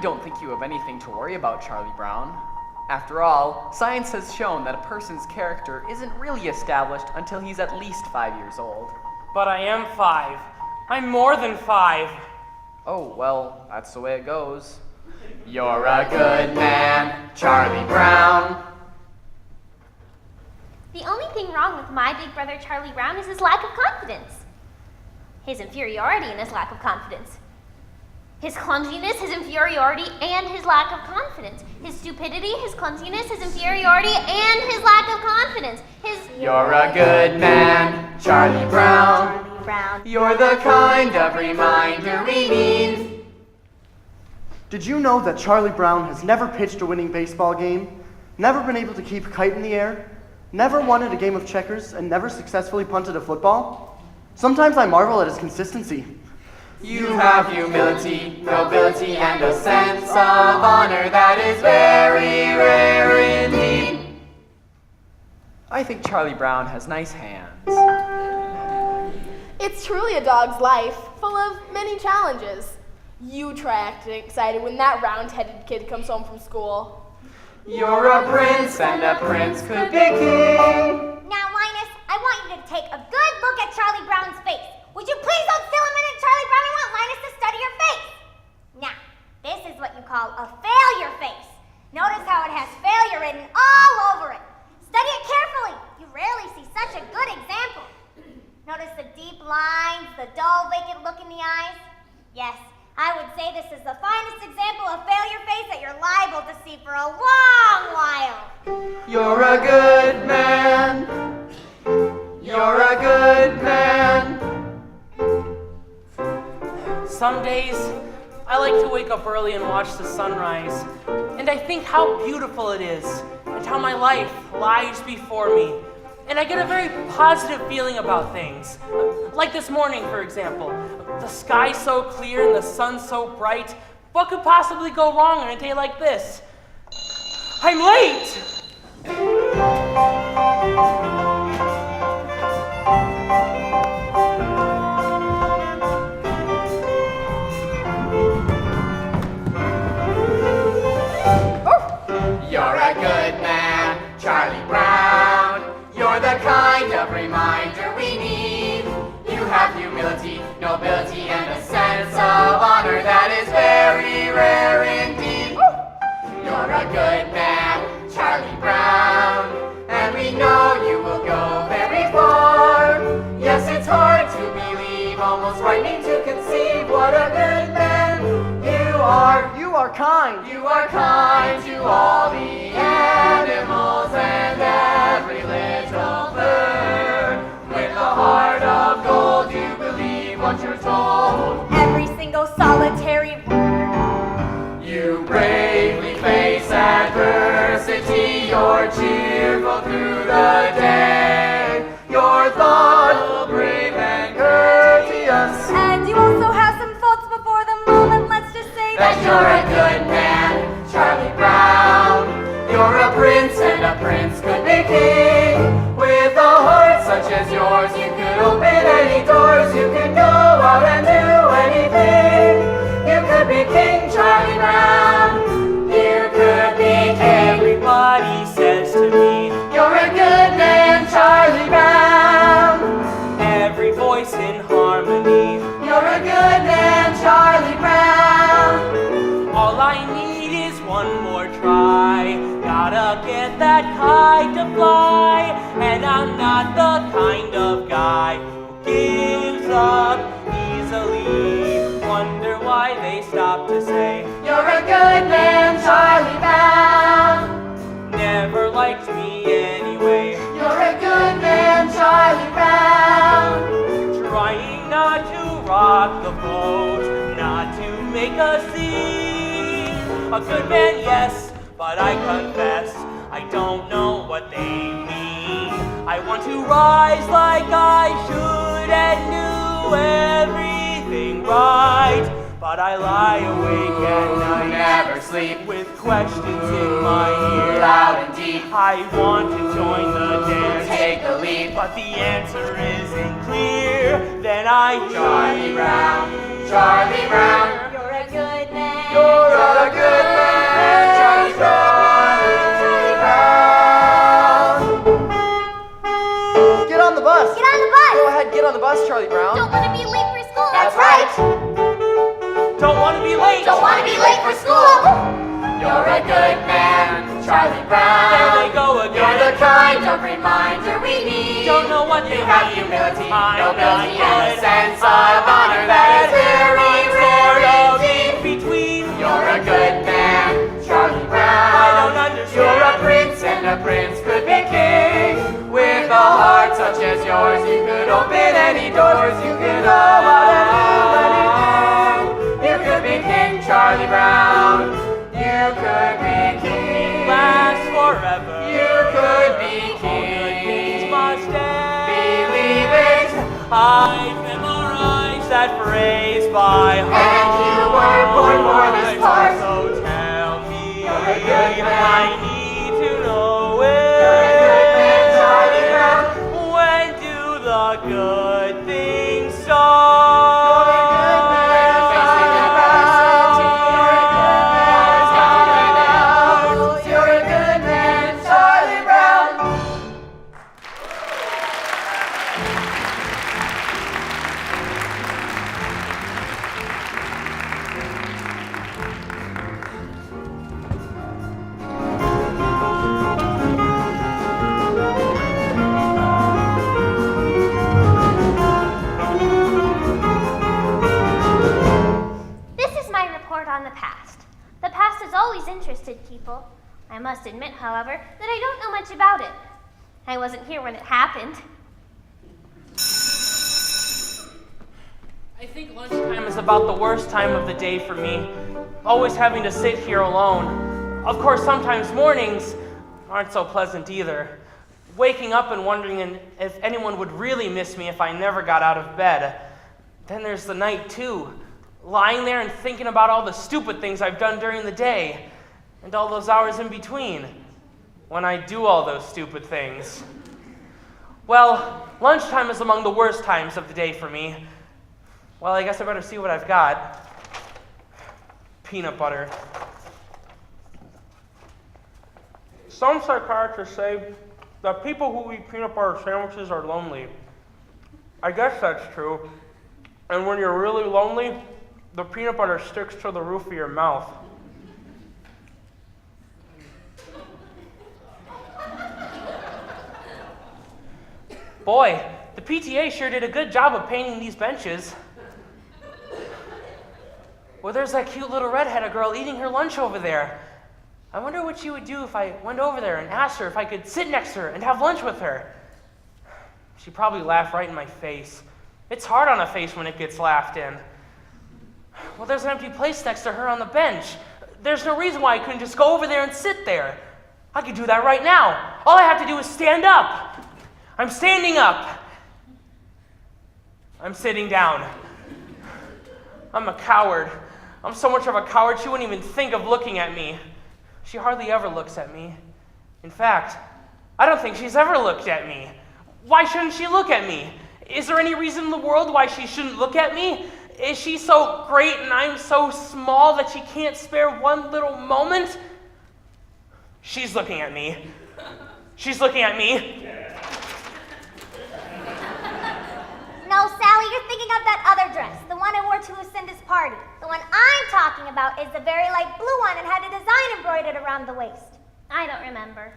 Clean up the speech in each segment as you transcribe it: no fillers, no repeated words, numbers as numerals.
don't think you have anything to worry about, Charlie Brown. After all, science has shown that a person's character isn't really established until he's at least 5 years old. But I am 5. I'm more than 5. Oh, well, that's the way it goes. You're a good man, Charlie Brown. The only thing wrong with my big brother Charlie Brown is his lack of confidence. His inferiority and his lack of confidence. His clumsiness, his inferiority, and his lack of confidence. His stupidity, his clumsiness, his inferiority, and his lack of confidence. You're a good man, Charlie Brown. You're the kind of reminder we need. Did you know that Charlie Brown has never pitched a winning baseball game, never been able to keep a kite in the air, never won at a game of checkers, and never successfully punted a football? Sometimes I marvel at his consistency. You have humility, nobility, and a sense of honor that is very rare indeed. I think Charlie Brown has nice hands. It's truly a dog's life, full of many challenges. You try acting excited when that round-headed kid comes home from school. You're a prince, and a prince could be king. Now, Linus, I want you to take a good look at Charlie Brown's face. Would you please hold still a minute, Charlie Brown? I want Linus to study your face. Now, this is what you call a failure face. Notice how it has failure written all over it. Study it carefully. You rarely see such a good example. Notice the deep lines, the dull, vacant look in the eyes? Yes, I would say this is the finest example of failure face that you're liable to see for a long while. You're a good man. You're a good man. Some days, I like to wake up early and watch the sunrise, and I think how beautiful it is, and how my life lies before me. And I get a very positive feeling about things. Like this morning, for example. The sky's so clear and the sun's so bright. What could possibly go wrong on a day like this? I'm late! You're a good man, Charlie Brown. You're the kind of reminder we need. You have humility, nobility, and a sense of honor that is very rare indeed. You're a good man, Charlie Brown, and we know you will go very far. Yes, it's hard to believe, almost frightening to conceive what a good man you are. You are kind. You are kind to all the animals and every little bird. With a heart of gold, you believe what you're told. Every single solitary word. You bravely face adversity. You're cheerful through the day. You're thoughtful, brave, and courteous. And you also have some faults before the moment. Let's just say That you're a good man, Charlie Brown. You're a prince, and a prince could be king. With a heart such as yours, you could open any doors. You could go out and do anything. You could be King Charlie Brown. You could be king. Everybody says to me, You're a good man, Charlie Brown. every voice in harmony. You're a good man, Charlie Brown. All I need is one more try. Gotta get that kite to fly. And I'm not the kind of guy who gives up easily. Wonder why they stop to say, You're a good man, Charlie Brown. never liked me anyway. You're a good man, Charlie Brown. Trying not to rock the boat, not to make a scene. A good man, yes, but I confess I don't know what they mean. I want to rise like I should and do everything right, but I lie awake at night, Never sleep, with questions in my ear. loud and deep. I want to join the dance, Take the lead, but the answer isn't clear. Then I hear Charlie Brown, Charlie Brown. you're a good man. You're a bus. Get on the bus. Go ahead, get on the bus, Charlie Brown. Don't want to be late for school. That's right. Don't want to be late. Don't want to be late for school. You're a good man, Charlie Brown. There they go again. You're the kind of reminder we need. Don't know what You they have mean. humility, I'm nobility, not and a good. sense of honor that is very, sort of very in deep. between. You're a good man, Charlie Brown. I don't understand. You're a prince, and a prince could be king. With a heart such as yours, you could open any doors. You could anything. You could be King Charlie Brown. You could be king. Last forever. You could be Things king. must end. Believe it. I've memorized that phrase by heart. And you were born for this part. So tell me, You're a good man. I need to know You're a good man, Charlie Brown. when do the good things start? You're a good man, Charlie Brown. This is my report on the past. The past has always interested people. I must admit, however, that I don't know much about it. I wasn't here when it happened. I think lunchtime is about the worst time of the day for me. Always having to sit here alone. Of course, sometimes mornings aren't so pleasant either. Waking up and wondering if anyone would really miss me if I never got out of bed. Then there's the night too. Lying there and thinking about all the stupid things I've done during the day. And all those hours in between. When I do all those stupid things. Well, lunchtime is among the worst times of the day for me. Well, I guess I better see what I've got. Peanut butter. Some psychiatrists say that people who eat peanut butter sandwiches are lonely. I guess that's true. And when you're really lonely, the peanut butter sticks to the roof of your mouth. Boy, the PTA sure did a good job of painting these benches. Well, there's that cute little redheaded girl eating her lunch over there. I wonder what she would do if I went over there and asked her if I could sit next to her and have lunch with her. She'd probably laugh right in my face. It's hard on a face when it gets laughed in. Well, there's an empty place next to her on the bench. There's no reason why I couldn't just go over there and sit there. I could do that right now. All I have to do is stand up. I'm standing up. I'm sitting down. I'm a coward. I'm so much of a coward, she wouldn't even think of looking at me. She hardly ever looks at me. In fact, I don't think she's ever looked at me. Why shouldn't she look at me? Is there any reason in the world why she shouldn't look at me? Is she so great and I'm so small that she can't spare one little moment? She's looking at me. She's looking at me. No, Sally, you're thinking of that other dress, the one I wore to Lucinda's party. The one I'm talking about is the very light blue one and had a design embroidered around the waist. I don't remember.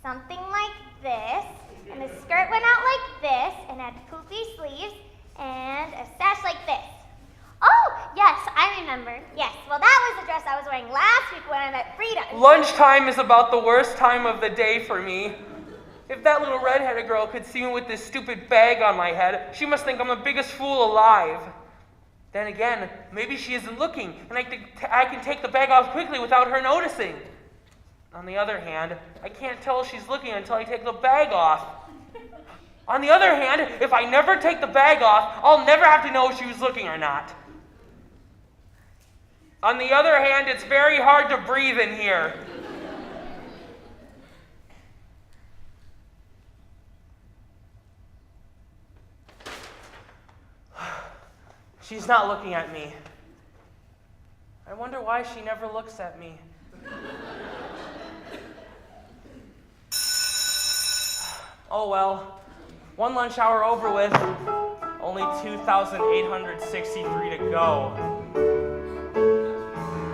Something like this, and the skirt went out like this, and had poofy sleeves, and a sash like this. Oh, yes, I remember. Yes, well that was the dress I was wearing last week when I met Frida. Lunchtime is about the worst time of the day for me. If that little redheaded girl could see me with this stupid bag on my head, she must think I'm the biggest fool alive. Then again, maybe she isn't looking, and I can take the bag off quickly without her noticing. On the other hand, I can't tell if she's looking until I take the bag off. On the other hand, if I never take the bag off, I'll never have to know if she was looking or not. On the other hand, it's very hard to breathe in here. She's not looking at me. I wonder why she never looks at me. Oh well, One lunch hour over with, only 2,863 to go.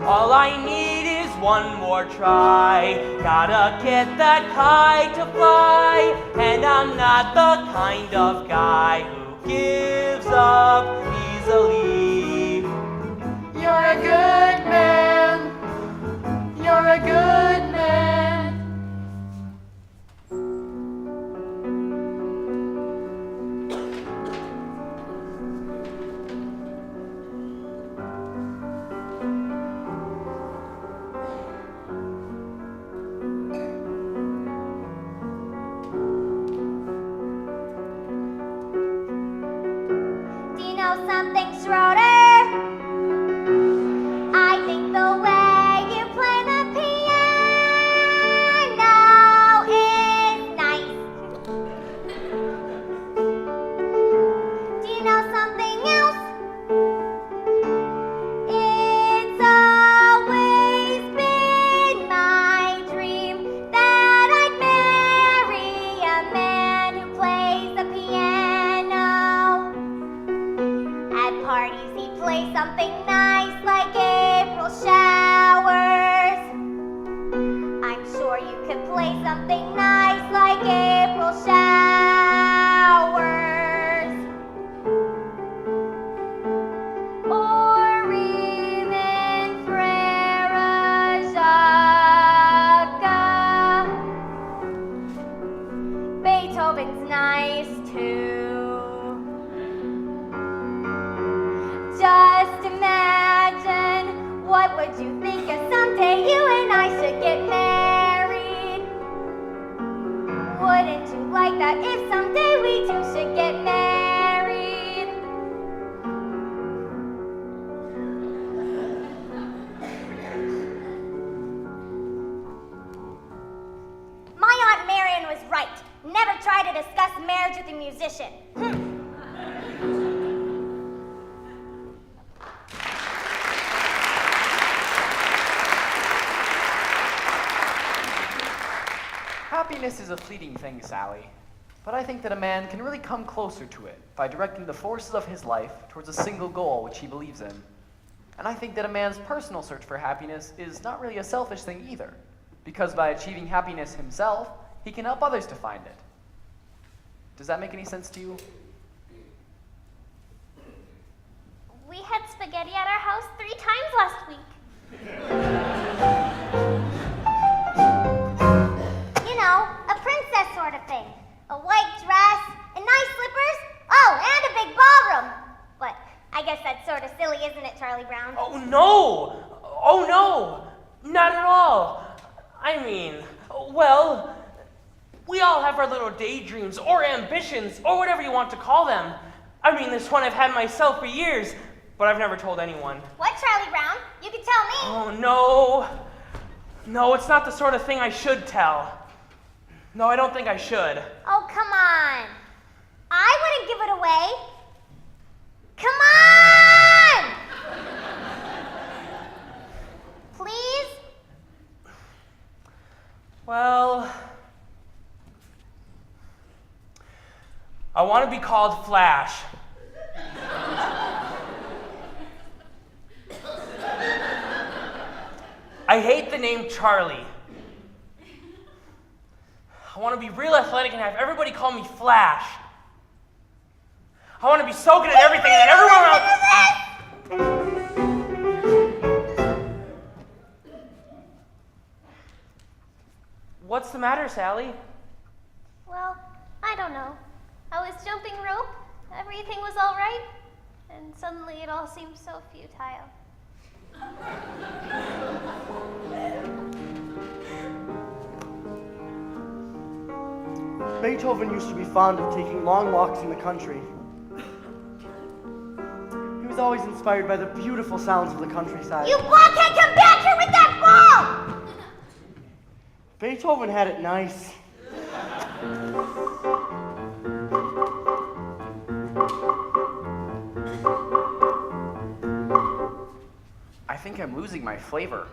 All I need is one more try. Gotta get that kite to fly. And I'm not the kind of guy who gives up easily. You're a good man. You're a good man. Do you know something, Schroeder? I think the way you play the piano is nice. Do you know something else? It's always been my dream that I'd marry a man who plays the piano. At parties he'd play something nice like April showers. I'm sure you could play something nice like April showers. Or even Frere Jacques. Beethoven's nice too. Just imagine, what would you think if someday you and I should get married? Wouldn't you like that if someday we two should get married? My Aunt Marion was right. Never try to discuss marriage with a musician. Happiness is a fleeting thing, Sally, but I think that a man can really come closer to it by directing the forces of his life towards a single goal which he believes in. And I think that a man's personal search for happiness is not really a selfish thing either, because by achieving happiness himself, he can help others to find it. Does that make any sense to you? We had spaghetti at our house 3 times last week. You know, a princess sort of thing. A white dress, and nice slippers, oh, and a big ballroom. But I guess that's sort of silly, isn't it, Charlie Brown? Oh no! Oh no! Not at all! I mean, well, we all have our little daydreams or ambitions or whatever you want to call them. I mean, this one I've had myself for years, but I've never told anyone. What, Charlie Brown? You can tell me. Oh no! No, it's not the sort of thing I should tell. No, I don't think I should. Oh, come on. I wouldn't give it away. Come on! Please? Well, I want to be called Flash. I hate the name Charlie. I want to be real athletic and have everybody call me Flash. I want to be so good at everything that everyone else... What's the matter, Sally? Well, I don't know. I was jumping rope, everything was all right, and suddenly it all seemed so futile. Beethoven used to be fond of taking long walks in the country. He was always inspired by the beautiful sounds of the countryside. You blockhead, come back here with that ball! Beethoven had it nice. I think I'm losing my flavor.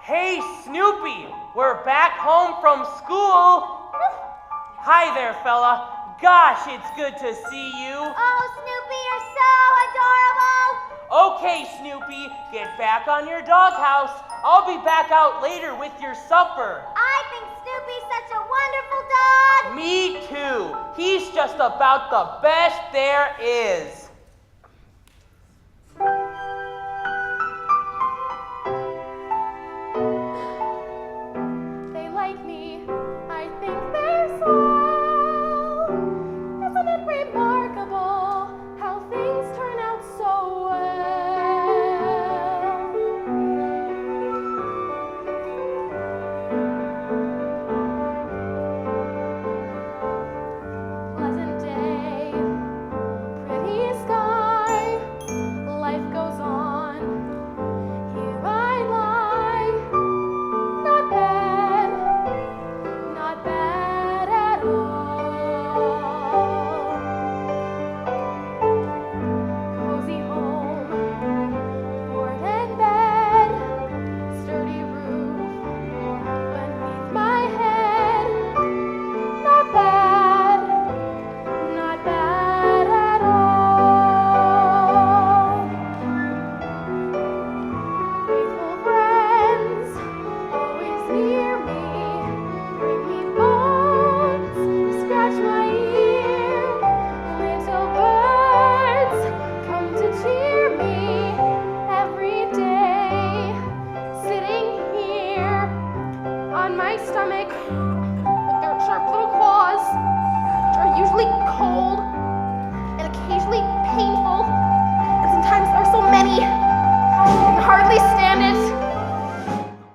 Hey, Snoopy, we're back home from school. Hi there, fella. Gosh, it's good to see you. Oh, Snoopy, you're so adorable. Okay, Snoopy, get back on your doghouse. I'll be back out later with your supper. I think Snoopy's such a wonderful dog. Me too. He's just about the best there is. They like me, I think they're so. Isn't it remarkable how things turn out so well? Pleasant day, pretty sky, life goes on. Here I lie, not bad at all. Cozy home, board and bed, sturdy roof beneath my head. Not bad at all. Faithful friends, always near me, bring me bones, scratch my ear. Little birds come to cheer me every day. Sitting here on my stomach with their sharp little claws, which are usually cold and occasionally painful, and sometimes there are so many I can hardly stand it.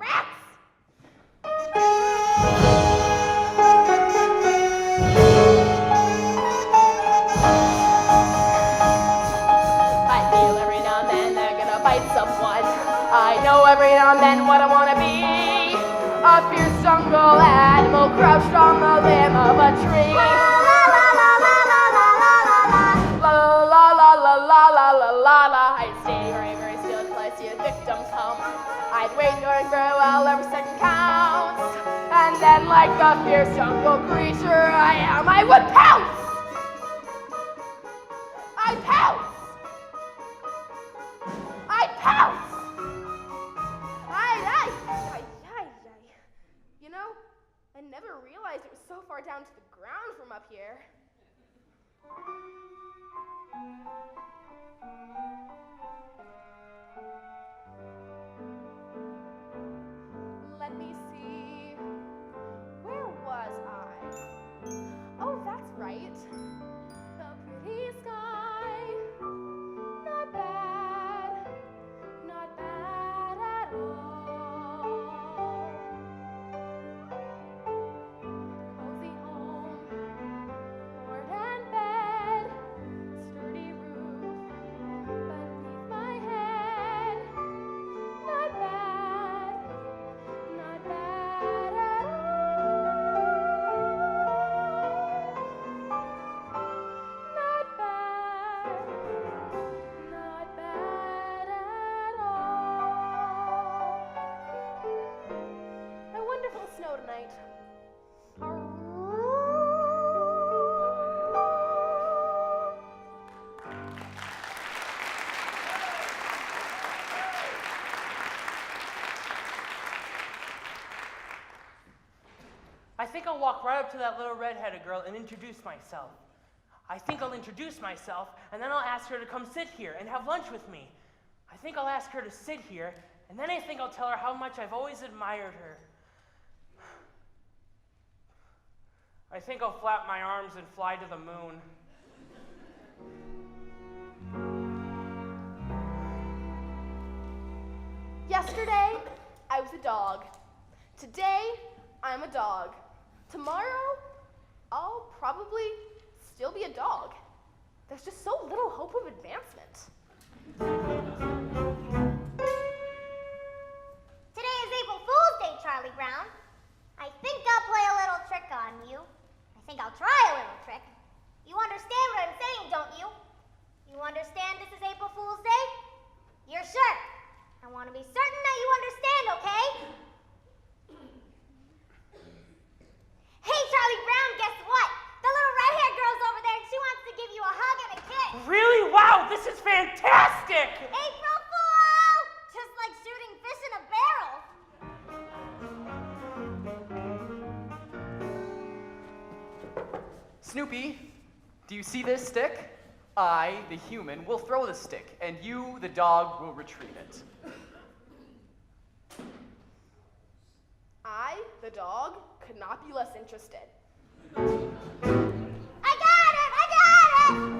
Rats! I feel every now and then they're gonna bite someone. I know every now and then what I wanna be. A fierce jungle animal crouched on the limb of a tree. La la la la la la la la la la la. I'd stay very, very still till I see a victim come. I'd wait very, very well, every second counts. And then like the fierce jungle creature I am, I would pounce! I'd pounce! I'd pounce! You know, I never realized it was so far down to the ground from up here. Let me see. Where was I? Oh, that's right. The pretty sky. Not bad at all. Cozy home, board and bed, sturdy roof beneath my head. Not bad at all. Not bad at all. A wonderful snow tonight. I think I'll walk right up to that little red-headed girl and introduce myself. I think I'll introduce myself, and then I'll ask her to come sit here and have lunch with me. I think I'll ask her to sit here, and then I think I'll tell her how much I've always admired her. I think I'll flap my arms and fly to the moon. Yesterday, I was a dog. Today, I'm a dog. Tomorrow, I'll probably still be a dog. There's just so little hope of advancement. Today is April Fool's Day, Charlie Brown. I think I'll play a little trick on you. I think I'll try a little trick. You understand what I'm saying, don't you? You understand this is April Fool's Day? You're sure? I want to be certain that you understand, okay? Snoopy, do you see this stick? I, the human, will throw the stick, and you, the dog, will retrieve it. I, the dog, could not be less interested. I got it! I got it!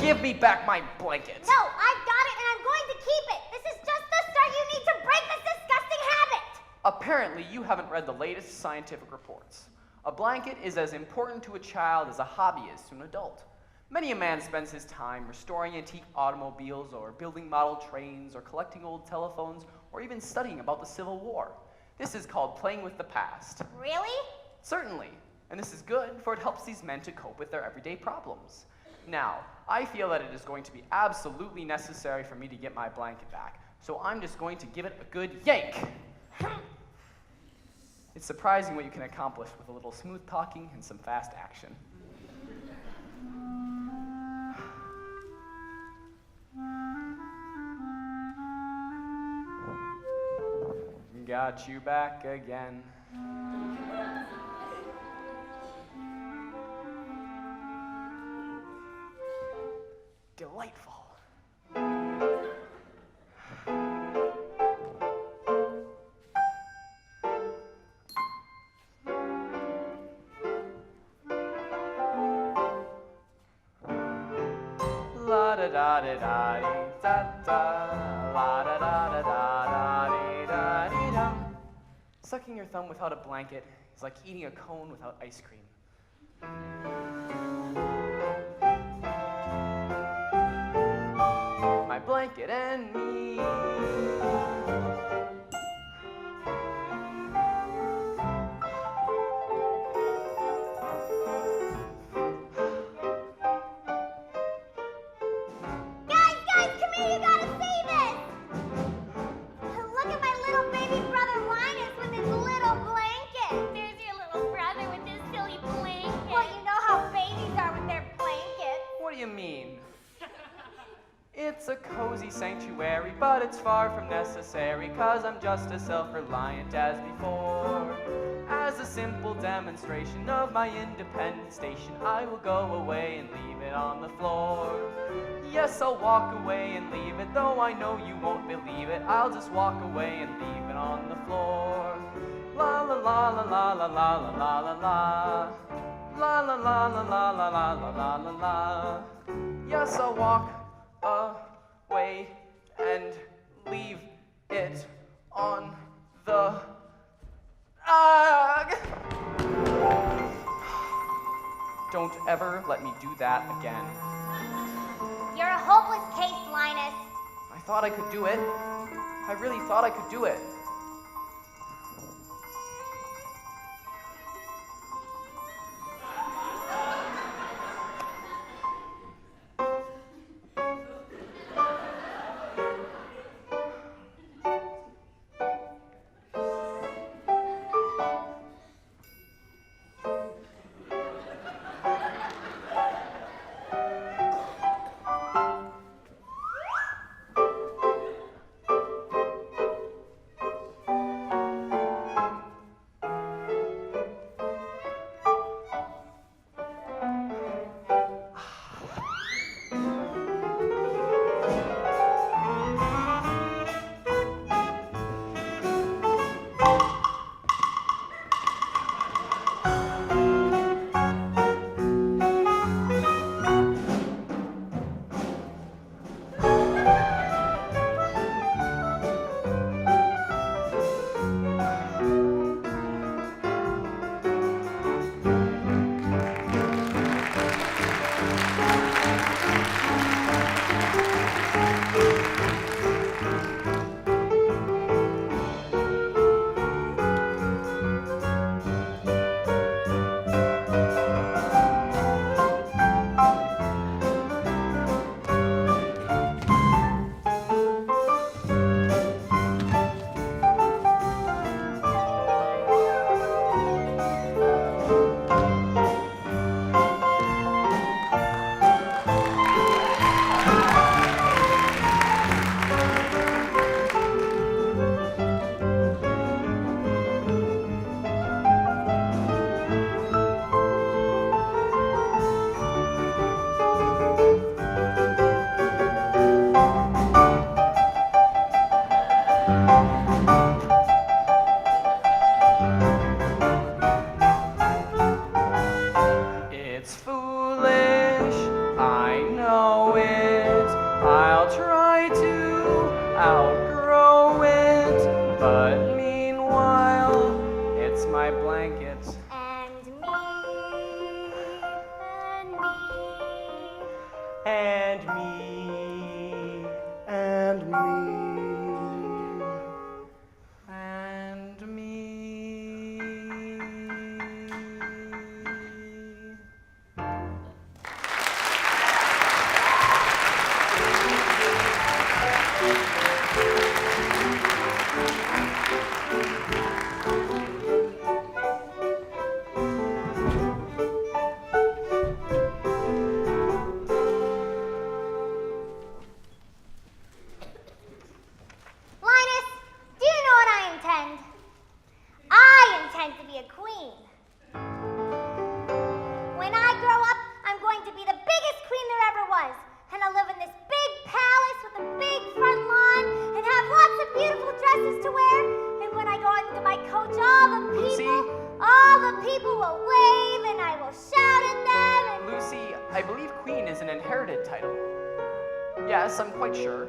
Give me back my blanket. No, I've got it and I'm going to keep it. This is just the start. You need to break this disgusting habit. Apparently, you haven't read the latest scientific reports. A blanket is as important to a child as a hobby is to an adult. Many a man spends his time restoring antique automobiles or building model trains or collecting old telephones or even studying about the Civil War. This is called playing with the past. Really? Certainly. And this is good, for it helps these men to cope with their everyday problems. Now, I feel that it is going to be absolutely necessary for me to get my blanket back, so I'm just going to give it a good yank. It's surprising what you can accomplish with a little smooth talking and some fast action. Got you back again. Delightful. La da da da da da da, la da da da da da da da. Sucking your thumb without a blanket is like eating a cone without ice cream. My blanket and me. Guys, come here, you gotta see this! Look at my little baby brother Linus with his little blanket. There's your little brother with his silly blanket. Well, you know how babies are with their blankets. What do you mean? It's a cozy sanctuary, but it's far from necessary, 'cause I'm just as self-reliant as before. As a simple demonstration of my independent station, I will go away and leave it on the floor. Yes, I'll walk away and leave it, though I know you won't believe it. I'll just walk away and leave it on the floor. La la la la la la la la la la la. La la la la la la la la la la la. Yes, I'll walk away and leave it on the Don't ever let me do that again. You're a hopeless case, Linus. I thought I could do it. I really thought I could do it. And me. And me. And me. Linus, do you know what I intend? I intend to be a queen. When I grow up, I'm going to be the biggest queen there ever was. And I'll live in this big palace with a big front lawn and have lots of beautiful dresses to wear. And when I go into my coach, all the people will wave and I will shout at them and... Lucy, I believe queen is an inherited title. Yes, I'm quite sure.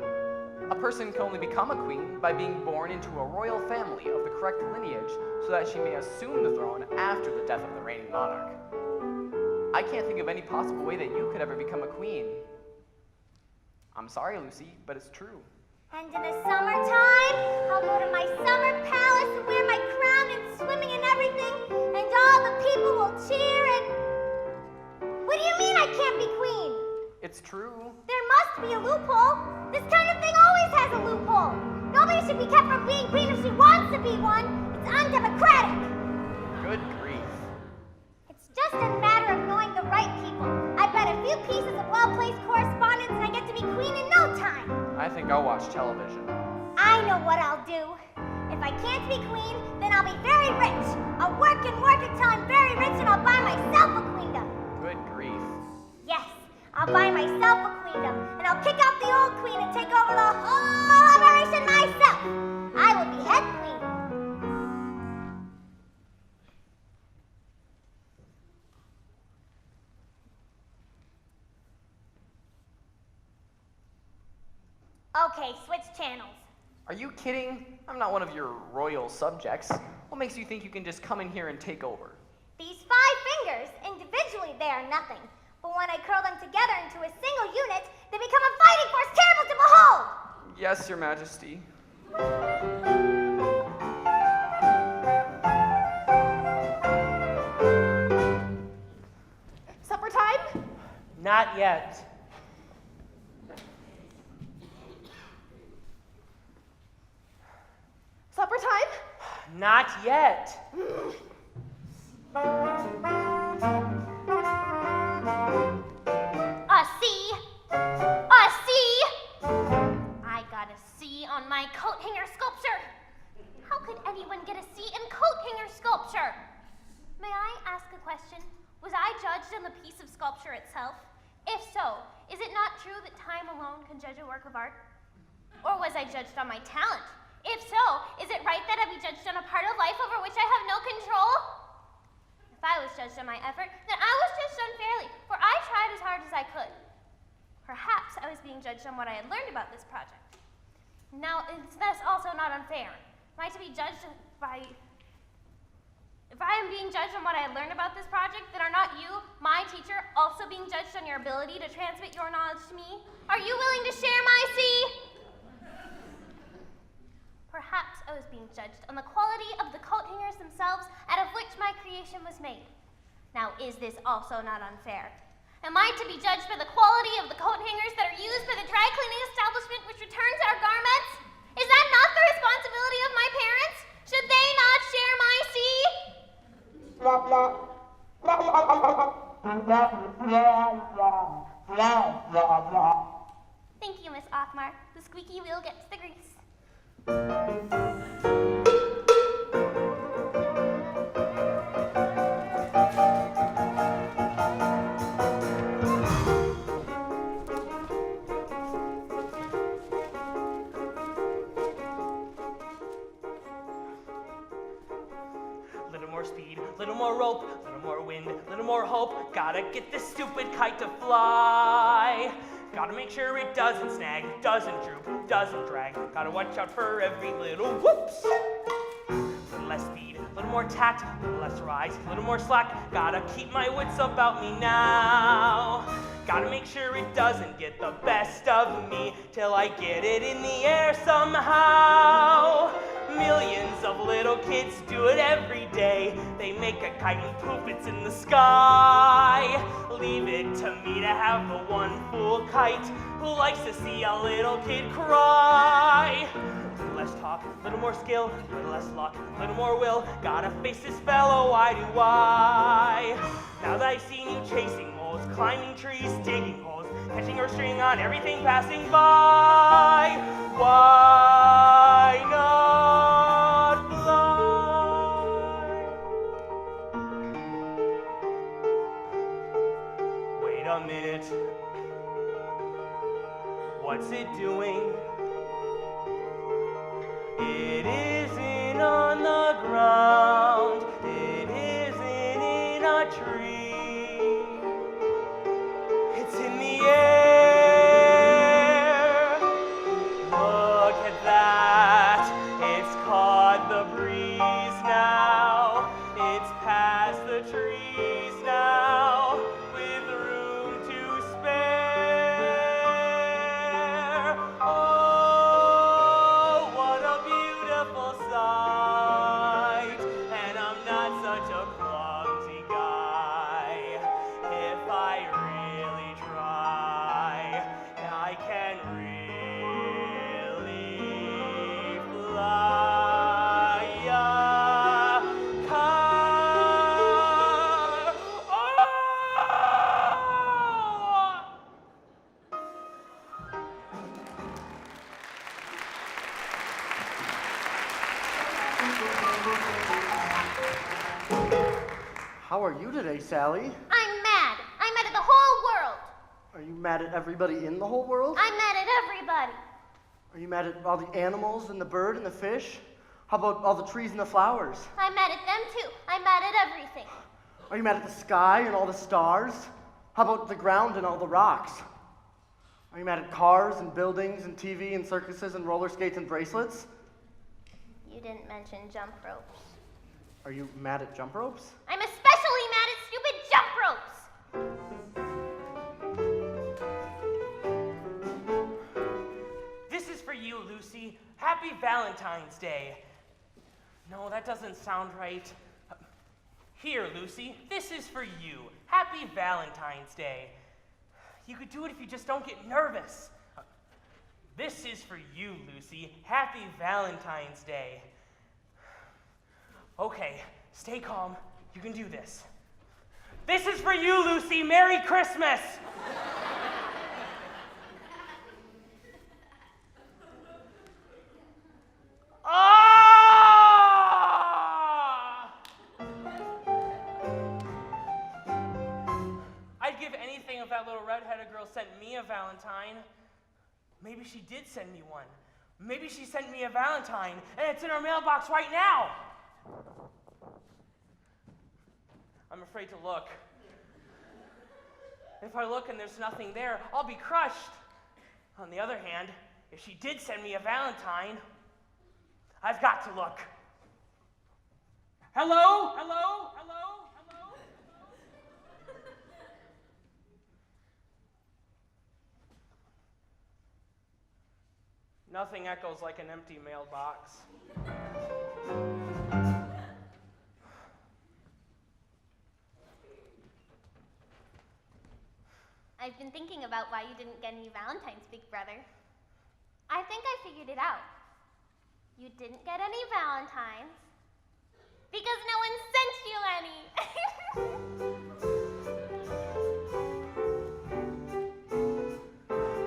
A person can only become a queen by being born into a royal family of the correct lineage so that she may assume the throne after the death of the reigning monarch. I can't think of any possible way that you could ever become a queen. I'm sorry, Lucy, but it's true. And in the summertime, I'll go to my summer palace and wear my crown and swimming and everything, and all the people will cheer and... What do you mean I can't be queen? It's true. There must be a loophole. This kind of thing always has a loophole. Nobody should be kept from being queen if she wants to be one. It's undemocratic. Good grief. It's just a matter of knowing the right people. I bet a few pieces of well-placed correspondence and I get to be queen in no time. I think I'll watch television. I know what I'll do. If I can't be queen, then I'll be very rich. I'll work until I'm very rich and I'll buy myself a queendom. Good grief. Yes, I'll buy myself a queendom and I'll kick out the old queen and take over the whole operation myself. I will be head queen. Okay, switch channels. Are you kidding? I'm not one of your royal subjects. What makes you think you can just come in here and take over? These 5 fingers, individually they are nothing. But when I curl them together into a single unit, they become a fighting force terrible to behold! Yes, Your Majesty. Supper time? Not yet. Supper time? Not yet. A C. A C. I got a C on my coat hanger sculpture. How could anyone get a C in coat hanger sculpture? May I ask a question? Was I judged on the piece of sculpture itself? If so, is it not true that time alone can judge a work of art? Or was I judged on my talent? If so, is it right that I be judged on a part of life over which I have no control? If I was judged on my effort, then I was judged unfairly, for I tried as hard as I could. Perhaps I was being judged on what I had learned about this project. Now, is this also not unfair? Am I to be judged by... If I am being judged on what I had learned about this project, then are not you, my teacher, also being judged on your ability to transmit your knowledge to me? Are you willing to share my C? Perhaps I was being judged on the quality of the coat hangers themselves out of which my creation was made. Now, is this also not unfair? Am I to be judged by the quality of the coat hangers that are used by the dry cleaning establishment which returns our garments? Is that not the responsibility of my parents? Should they not share my C? Thank you, Miss Othmar. The squeaky wheel gets the grease. Little more speed, little more rope, little more wind, little more hope. Gotta get this stupid kite to fly. Gotta make sure it doesn't snag, doesn't droop, doesn't drag. Gotta watch out for every little whoops. Little less speed, little more tact, little less rise, little more slack. Gotta keep my wits about me now. Gotta make sure it doesn't get the best of me till I get it in the air somehow. Millions of little kids do it every day. They make a kite and poof, it's in the sky. Leave it to me to have the one fool kite who likes to see a little kid cry. Less talk, little more skill, little less luck, little more will. Gotta face this fellow, why do I? Now that I've seen you chasing moles, climbing trees, digging holes, catching or string on everything passing by, why not fly? Wait a minute, what's it doing? It isn't on the ground, it isn't in a tree, it's in the air. Look at that, it's caught the breeze now, it's past the trees now, with room to spare. Oh, what a beautiful sight, and I'm not such a clumsy guy. If I really try, I can really fly a kite. Oh! How are you today, Sally? I'm mad. I'm mad at the whole world. Are you mad at everybody in the whole world? I'm mad at everybody. Are you mad at all the animals and the bird and the fish? How about all the trees and the flowers? I'm mad at them too. I'm mad at everything. Are you mad at the sky and all the stars? How about the ground and all the rocks? Are you mad at cars and buildings and TV and circuses and roller skates and bracelets? You didn't mention jump ropes. Are you mad at jump ropes? I'm especially mad at stupid jump ropes. This is for you, Lucy. Happy Valentine's Day. No, that doesn't sound right. Here, Lucy, this is for you. Happy Valentine's Day. You could do it if you just don't get nervous. This is for you, Lucy. Happy Valentine's Day. Okay, stay calm. You can do this. This is for you, Lucy. Merry Christmas. Ah! I'd give anything if that little redheaded girl sent me a Valentine. Maybe she did send me one. Maybe she sent me a Valentine, and it's in her mailbox right now. I'm afraid to look. If I look and there's nothing there, I'll be crushed. On the other hand, if she did send me a Valentine, I've got to look. Hello? Hello? Hello? Hello? Nothing echoes like an empty mailbox. I've been thinking about why you didn't get any Valentines, big brother. I think I figured it out. You didn't get any Valentines because no one sent you any.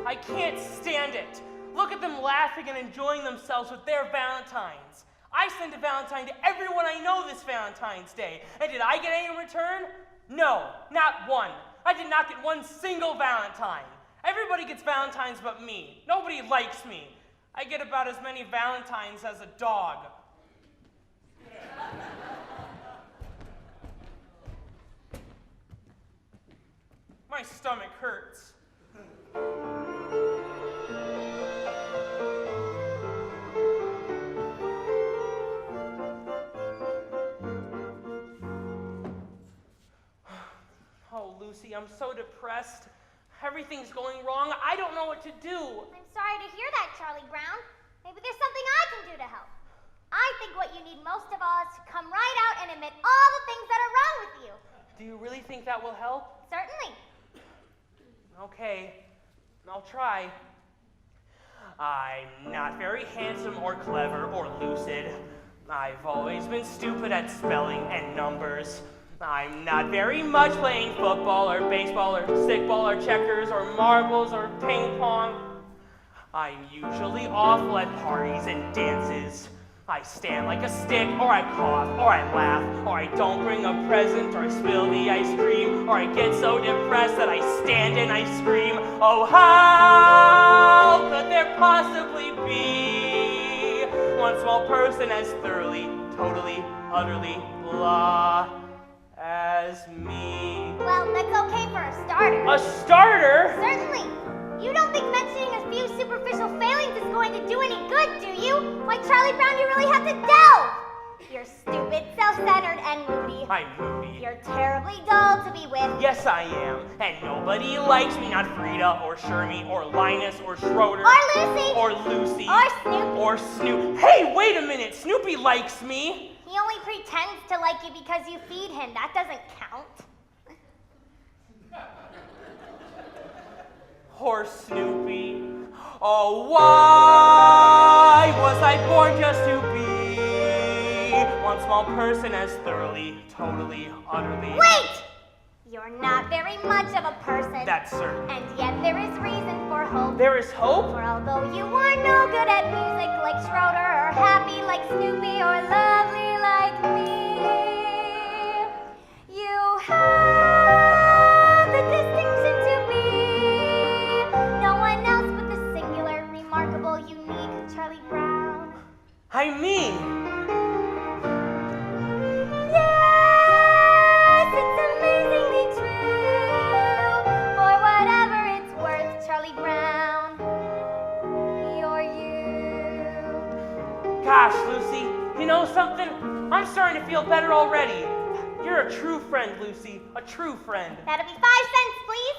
I can't stand it. Look at them laughing and enjoying themselves with their Valentines. I sent a Valentine to everyone I know this Valentine's Day. And did I get any in return? No, not one. I did not get one single Valentine. Everybody gets Valentines but me. Nobody likes me. I get about as many Valentines as a dog. My stomach hurts. Oh, Lucy, I'm so depressed. Everything's going wrong. I don't know what to do. I'm sorry to hear that, Charlie Brown. Maybe there's something I can do to help. I think what you need most of all is to come right out and admit all the things that are wrong with you. Do you really think that will help? Certainly. Okay, I'll try. I'm not very handsome or clever or lucid. I've always been stupid at spelling and numbers. I'm not very much playing football or baseball or stickball or checkers or marbles or ping pong. I'm usually awful at parties and dances. I stand like a stick, or I cough, or I laugh, or I don't bring a present, or I spill the ice cream, or I get so depressed that I stand and I scream. Oh, how could there possibly be one small person as thoroughly, totally, utterly blah as me? Well, that's okay for a starter. A starter? Certainly. You don't think mentioning a few superficial failings is going to do any good, do you? Why, Charlie Brown, you really have to delve. You're stupid, self-centered, and moody. I'm moody. You're terribly dull to be with. Yes, I am. And nobody likes me, not Frida, or Shermie, or Linus, or Schroeder. Or Lucy. Or Lucy. Or Snoopy. Or Snoop. Hey, wait a minute. Snoopy likes me. He only pretends to like you because you feed him. That doesn't count. Poor Snoopy. Oh, why was I born just to be one small person as thoroughly, totally, utterly... Wait! You're not very much of a person. That's certain. And yet there is reason for hope. There is hope? For although you are no good at music like Schroeder, or happy like Snoopy, or lovely like me, you have the distinction to be no one else but the singular, remarkable, unique Charlie Brown. I mean... Yes, it's amazingly true. For whatever it's worth, Charlie Brown, you're you. Gosh, Lucy, you know something? I'm starting to feel better already. You're a true friend, Lucy. A true friend. That'll be 5 cents, please.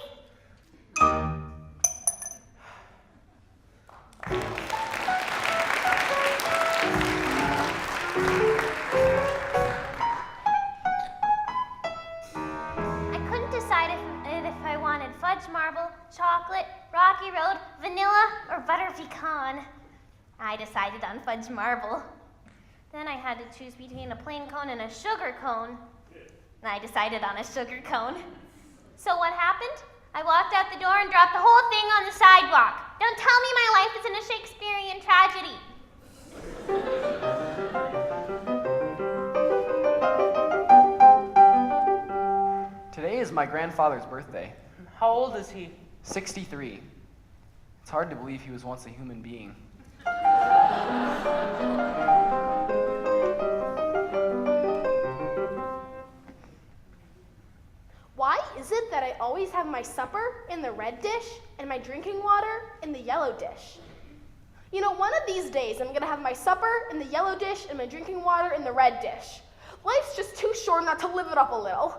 I couldn't decide if I wanted fudge marble, chocolate, rocky road, vanilla, or butter pecan. I decided on fudge marble. Then I had to choose between a plain cone and a sugar cone. And I decided on a sugar cone. So what happened? I walked out the door and dropped the whole thing on the sidewalk. Don't tell me my life isn't a Shakespearean tragedy. Today is my grandfather's birthday. How old is he? 63. It's hard to believe he was once a human being. Why is it that I always have my supper in the red dish and my drinking water in the yellow dish? You know, one of these days I'm gonna have my supper in the yellow dish and my drinking water in the red dish. Life's just too short not to live it up a little.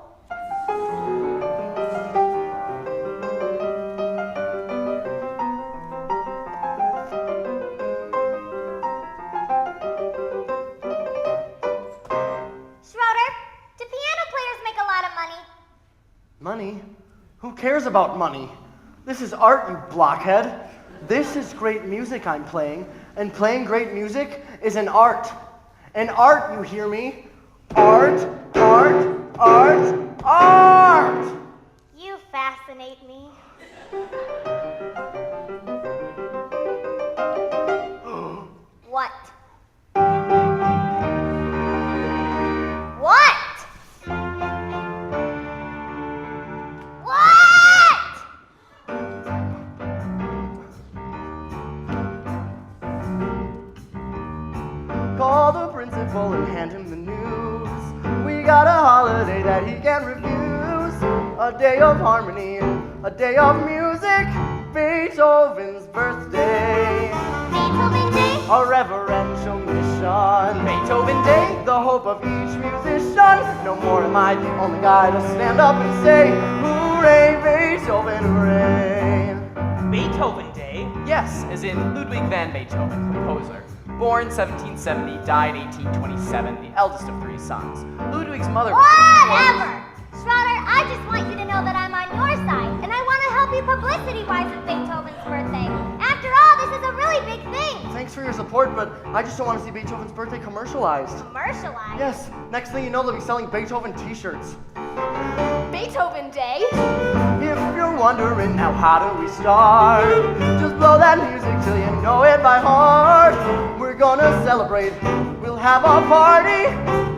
Schroeder, do piano players make a lot of money? Money? Who cares about money? This is art, you blockhead. This is great music I'm playing, and playing great music is an art. An art, you hear me? Art, art, art, art! You fascinate me. What? What? What? Call the principal and hand him the news. We got a holiday that he can't refuse. A day of harmony, a day of music. Beethoven's birthday. Beethoven Day? A reverential mission. Beethoven Day? The hope of each musician. No more am I the only guy to stand up and say, hooray, Beethoven, hooray. is in Ludwig van Beethoven, composer. Born 1770, died 1827, the eldest of 3 sons. Ludwig's mother... Whatever! Schroeder, I just want you to know that I'm on your side, and I want to help you publicity-wise with Beethoven's birthday. After all, this is a really big thing. Thanks for your support, but I just don't want to see Beethoven's birthday commercialized. Commercialized? Yes, next thing you know, they'll be selling Beethoven t-shirts. Beethoven Day? If you're wondering now how do we start, just blow that music till you know it by heart. We're gonna celebrate, we'll have a party,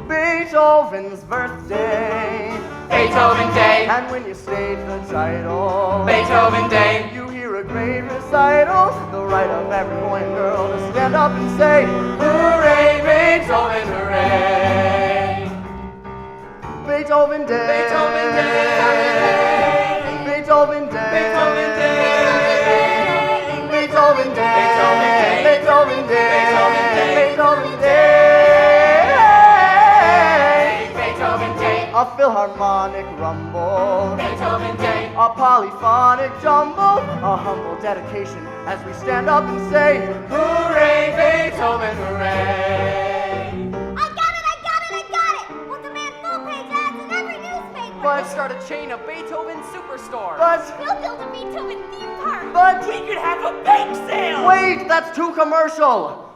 Beethoven's birthday. Beethoven Day, And when you state the title, Beethoven Day, you hear a great recital, the right of every boy and girl to stand up and say, hooray, Beethoven, hooray! Beethoven Day, Beethoven Day, Beethoven Day, Beethoven Day, Beethoven Day, Beethoven Beethoven Day, Day, Beethoven Beethoven Day, Beethoven Day, a philharmonic rumble, Beethoven Day, a polyphonic jumble, a humble dedication as we stand up and say, hooray, Beethoven, hooray! I got it! We'll demand full-page ads in every newspaper. Let's start a chain of Beethoven superstores. We'll build a Beethoven theme park. But We could have a bake sale! wait, that's too commercial.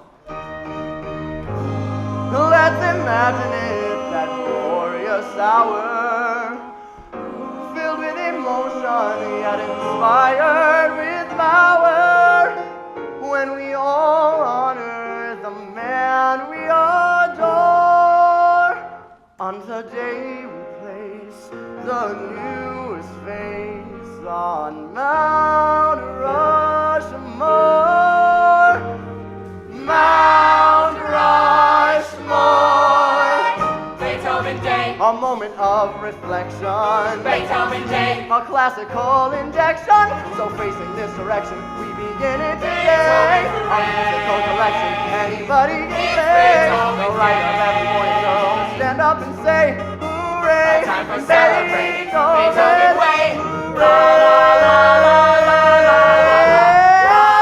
Let's imagine it, that glorious hour, filled with emotion, yet inspired with power, when we all honor the man we adore. On the day we place the newest face on Mount Rushmore. Mount Rushmore. Beethoven Day, A moment of reflection. Beethoven Day, A classical injection. So facing this direction, we begin it today. A musical collection, anybody can play. The right of every boy and girl to stand up and say, hooray! time for celebrating Beethoven Beethoven way. La la la la la la la.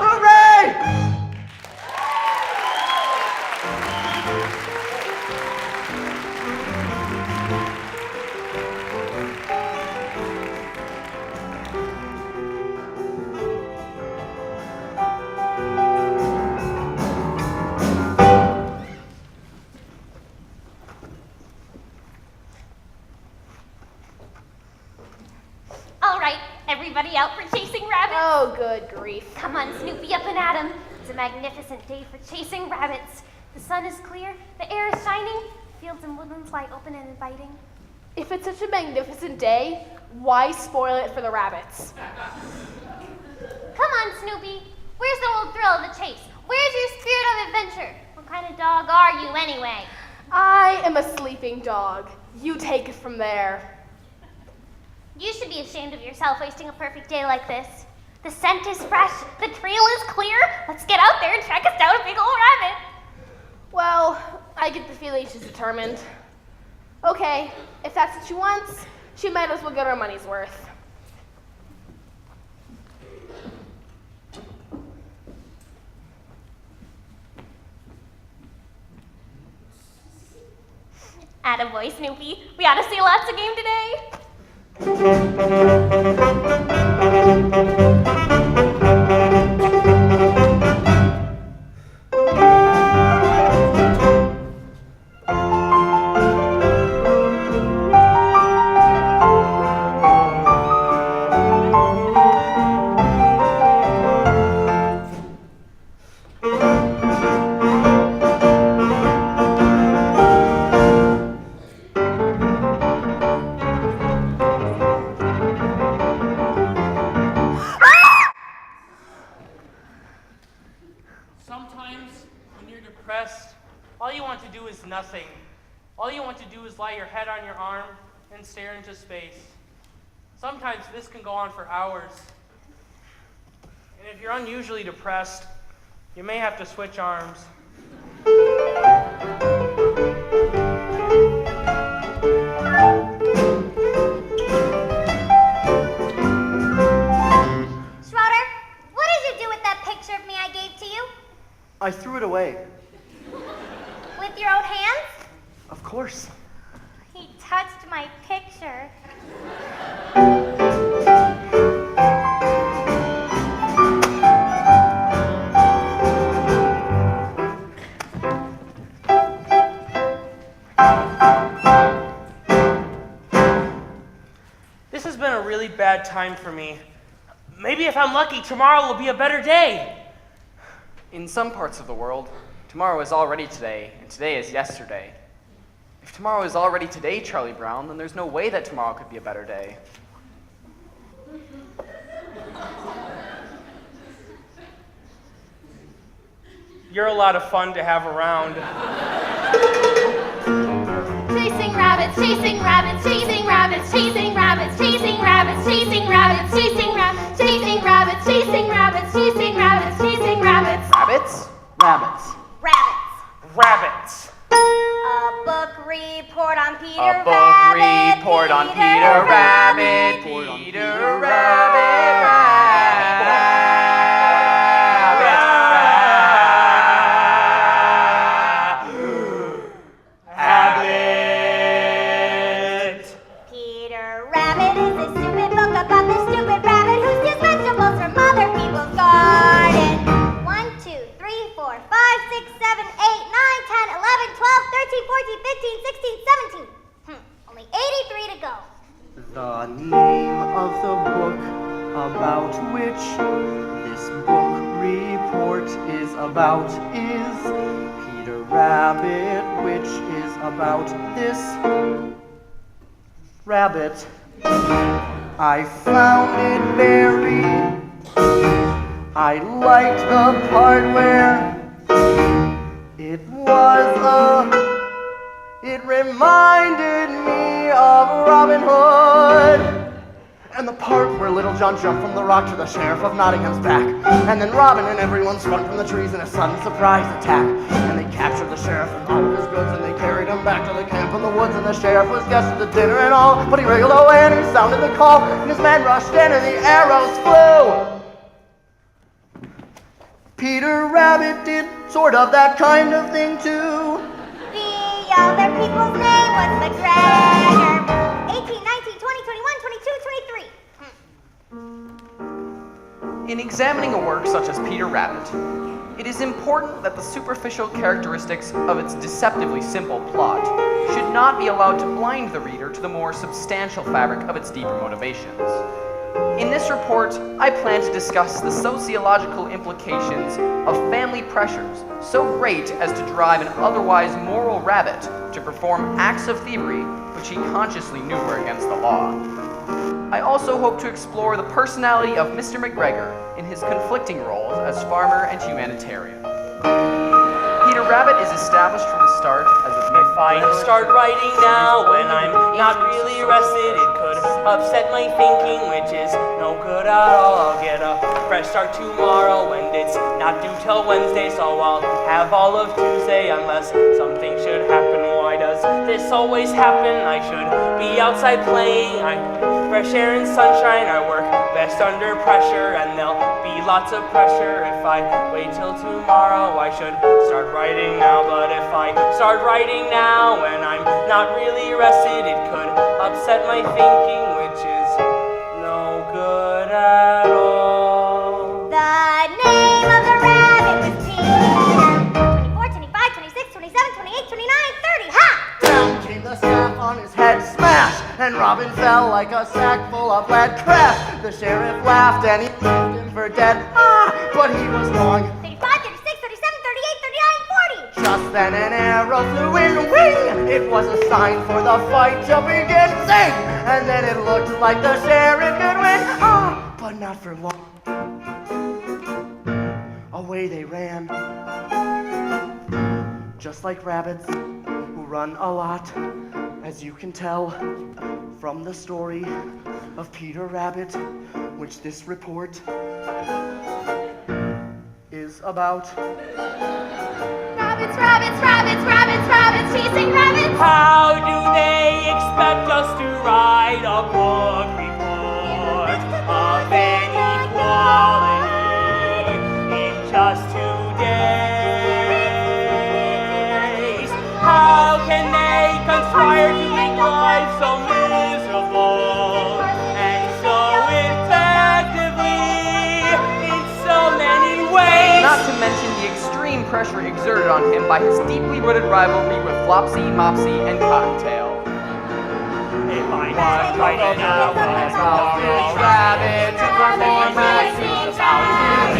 Hooray! All right, everybody out for chasing rabbits? Oh, good grief. Come on, Snoopy, up and at 'em. It's a magnificent day for chasing rabbits. The sun is clear, the air is shining, fields and woodlands lie open and inviting. If it's such a magnificent day, why spoil it for the rabbits? Come on, Snoopy. Where's the old thrill of the chase? Where's your spirit of adventure? What kind of dog are you, anyway? I am a sleeping dog. You take it from there. You should be ashamed of yourself wasting a perfect day like this. The scent is fresh, the trail is clear. Let's get out there and track us down a big old rabbit. Well, I get the feeling she's determined. Okay, if that's what she wants, she might as well get her money's worth. Attaboy, Snoopy. We ought to see lots of game today. Sometimes, when you're depressed, all you want to do is nothing. All you want to do is lie your head on your arm and stare into space. Sometimes this can go on for hours. And if you're unusually depressed, you may have to switch arms. Schroeder, away. With your own hands? Of course. He touched my picture. This has been a really bad time for me. Maybe if I'm lucky, tomorrow will be a better day. In some parts of the world, tomorrow is already today, and today is yesterday. If tomorrow is already today, Charlie Brown, then there's no way that tomorrow could be a better day. You're a lot of fun to have around. Chasing rabbits, chasing rabbits, chasing rabbits, chasing rabbits, chasing rabbits, chasing rabbits, chasing rabbits, chasing rabbits, chasing rabbits, chasing rabbits, chasing rabbits. Rabbits? Rabbits. Rabbits. Rabbits. A book report on Peter A book Rabbit. report on Peter Rabbit. Peter Rabbit. Peter Rabbit is a stupid book about the stupid rabbit who steals vegetables from other people's garden. 1, 2, 3, 4, 5, 6, 7, 8, 9, 10, 11, 12, 13, 14, 15, 16, 17. Only 83 to go. The name of the book about which this book report is about is Peter Rabbit, which is about this rabbit. I found it very. I liked the part where it reminded me of Robin Hood. And the part where Little John jumped from the rock to the Sheriff of Nottingham's back. And then Robin and everyone sprung from the trees in a sudden surprise attack. And they captured the Sheriff and all of his goods, and they carried him back to the camp in the woods. And the Sheriff was guest at the dinner and all, but he wriggled away and he sounded the call. And his men rushed in and the arrows flew. Peter Rabbit did sort of that kind of thing too. The other people's name was McGregor. 18, 19, 20, 21, 22, 23. In examining a work such as Peter Rabbit, it is important that the superficial characteristics of its deceptively simple plot should not be allowed to blind the reader to the more substantial fabric of its deeper motivations. In this report, I plan to discuss the sociological implications of family pressures so great as to drive an otherwise moral rabbit to perform acts of thievery which he consciously knew were against the law. I also hope to explore the personality of Mr. McGregor in his conflicting roles as farmer and humanitarian. Peter Rabbit is established from the start as a If I start writing now when I'm not really rested, it could upset my thinking, which is no good at all. I'll get a fresh start tomorrow when it's not due till Wednesday, so I'll have all of Tuesday unless something should happen. Why does this always happen? I should be outside playing. Fresh air and sunshine, I work best under pressure, and there'll be lots of pressure if I wait till tomorrow. I should start writing now, but if I start writing now when I'm not really rested, it could upset my thinking, which is no good at all. The name of the rabbit was Peter. 24, 25, 26, 27, 28, 29, 30. Ha! Down came the staff on his head, smash! And Robin fell like a sack full of lead crap. The sheriff laughed and he left him for dead. Ah! But he was wrong. 35, 36, 37, 38, 39, 40. Just then an arrow flew in, wing! It was a sign for the fight to begin, zing! And then it looked like the sheriff could win. Ah! But not for long. Away they ran. Just like rabbits who run a lot, as you can tell from the story of Peter Rabbit, which this report is about. Rabbits, rabbits, rabbits, rabbits, rabbits, chasing rabbits. How do they expect us to write a book report of inequality in just 2 days? pressure exerted on him by his deeply rooted rivalry with Flopsy, Mopsy, and Cottontail. If I was right now, I'll rabbit to perform my scenes about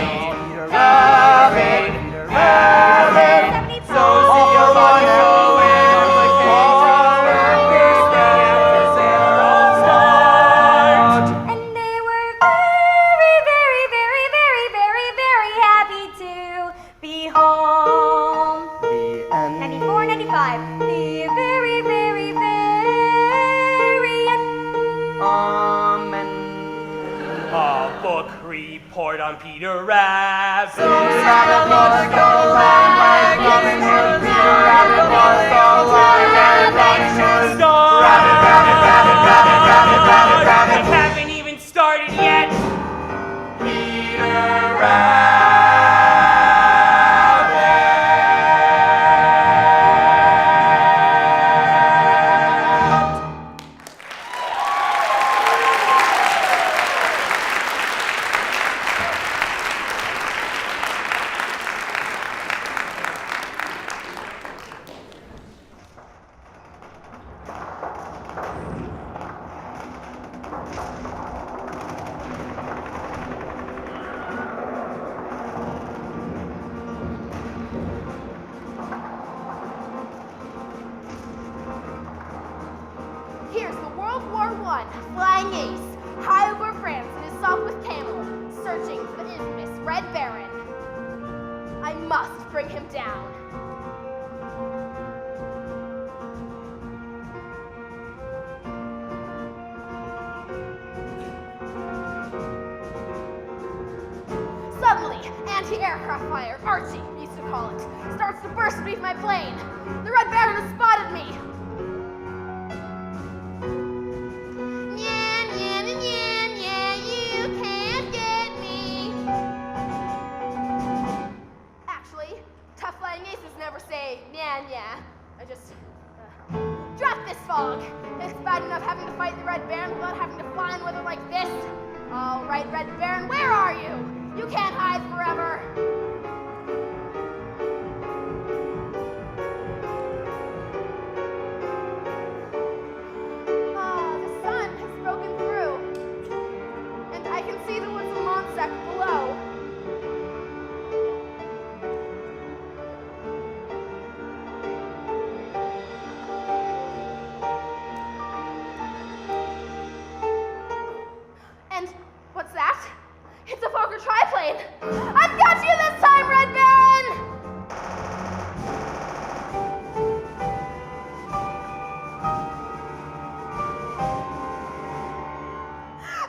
rabbit, rabbit, so see your body going on the cage where first they're all start. And they were very, very, very, very, very, very happy to be home. The end. 94, 95. The very, very, very end. Amen. A book report on Peter Rabbit. So Rabbit must go round like Robin Hood. Peter Rabbit must go round and Robin should start. Rabbit, rabbit, rabbit, rabbit, rabbit, rabbit, rabbit. We haven't even started yet. Peter Rabbit. Here's the World War I flying ace, high over France in his soft with camel, searching for the infamous Red Baron. I must bring him down. Suddenly, anti-aircraft fire, Archie we used to call it, starts to burst beneath my plane. The Red Baron has spotted me. Nyan, nyan, nyan, yeah, you can't get me. Actually, tough flying aces never say nyan, yeah. I just drop this fog. It's bad enough having to fight the Red Baron without having to fly in weather like this. All right, Red Baron, where are you? You can't hide forever. The sun has broken through, and I can see the woods of Montsec below. And what's that? It's a Fokker triplane. I've got you this time, Red Baron!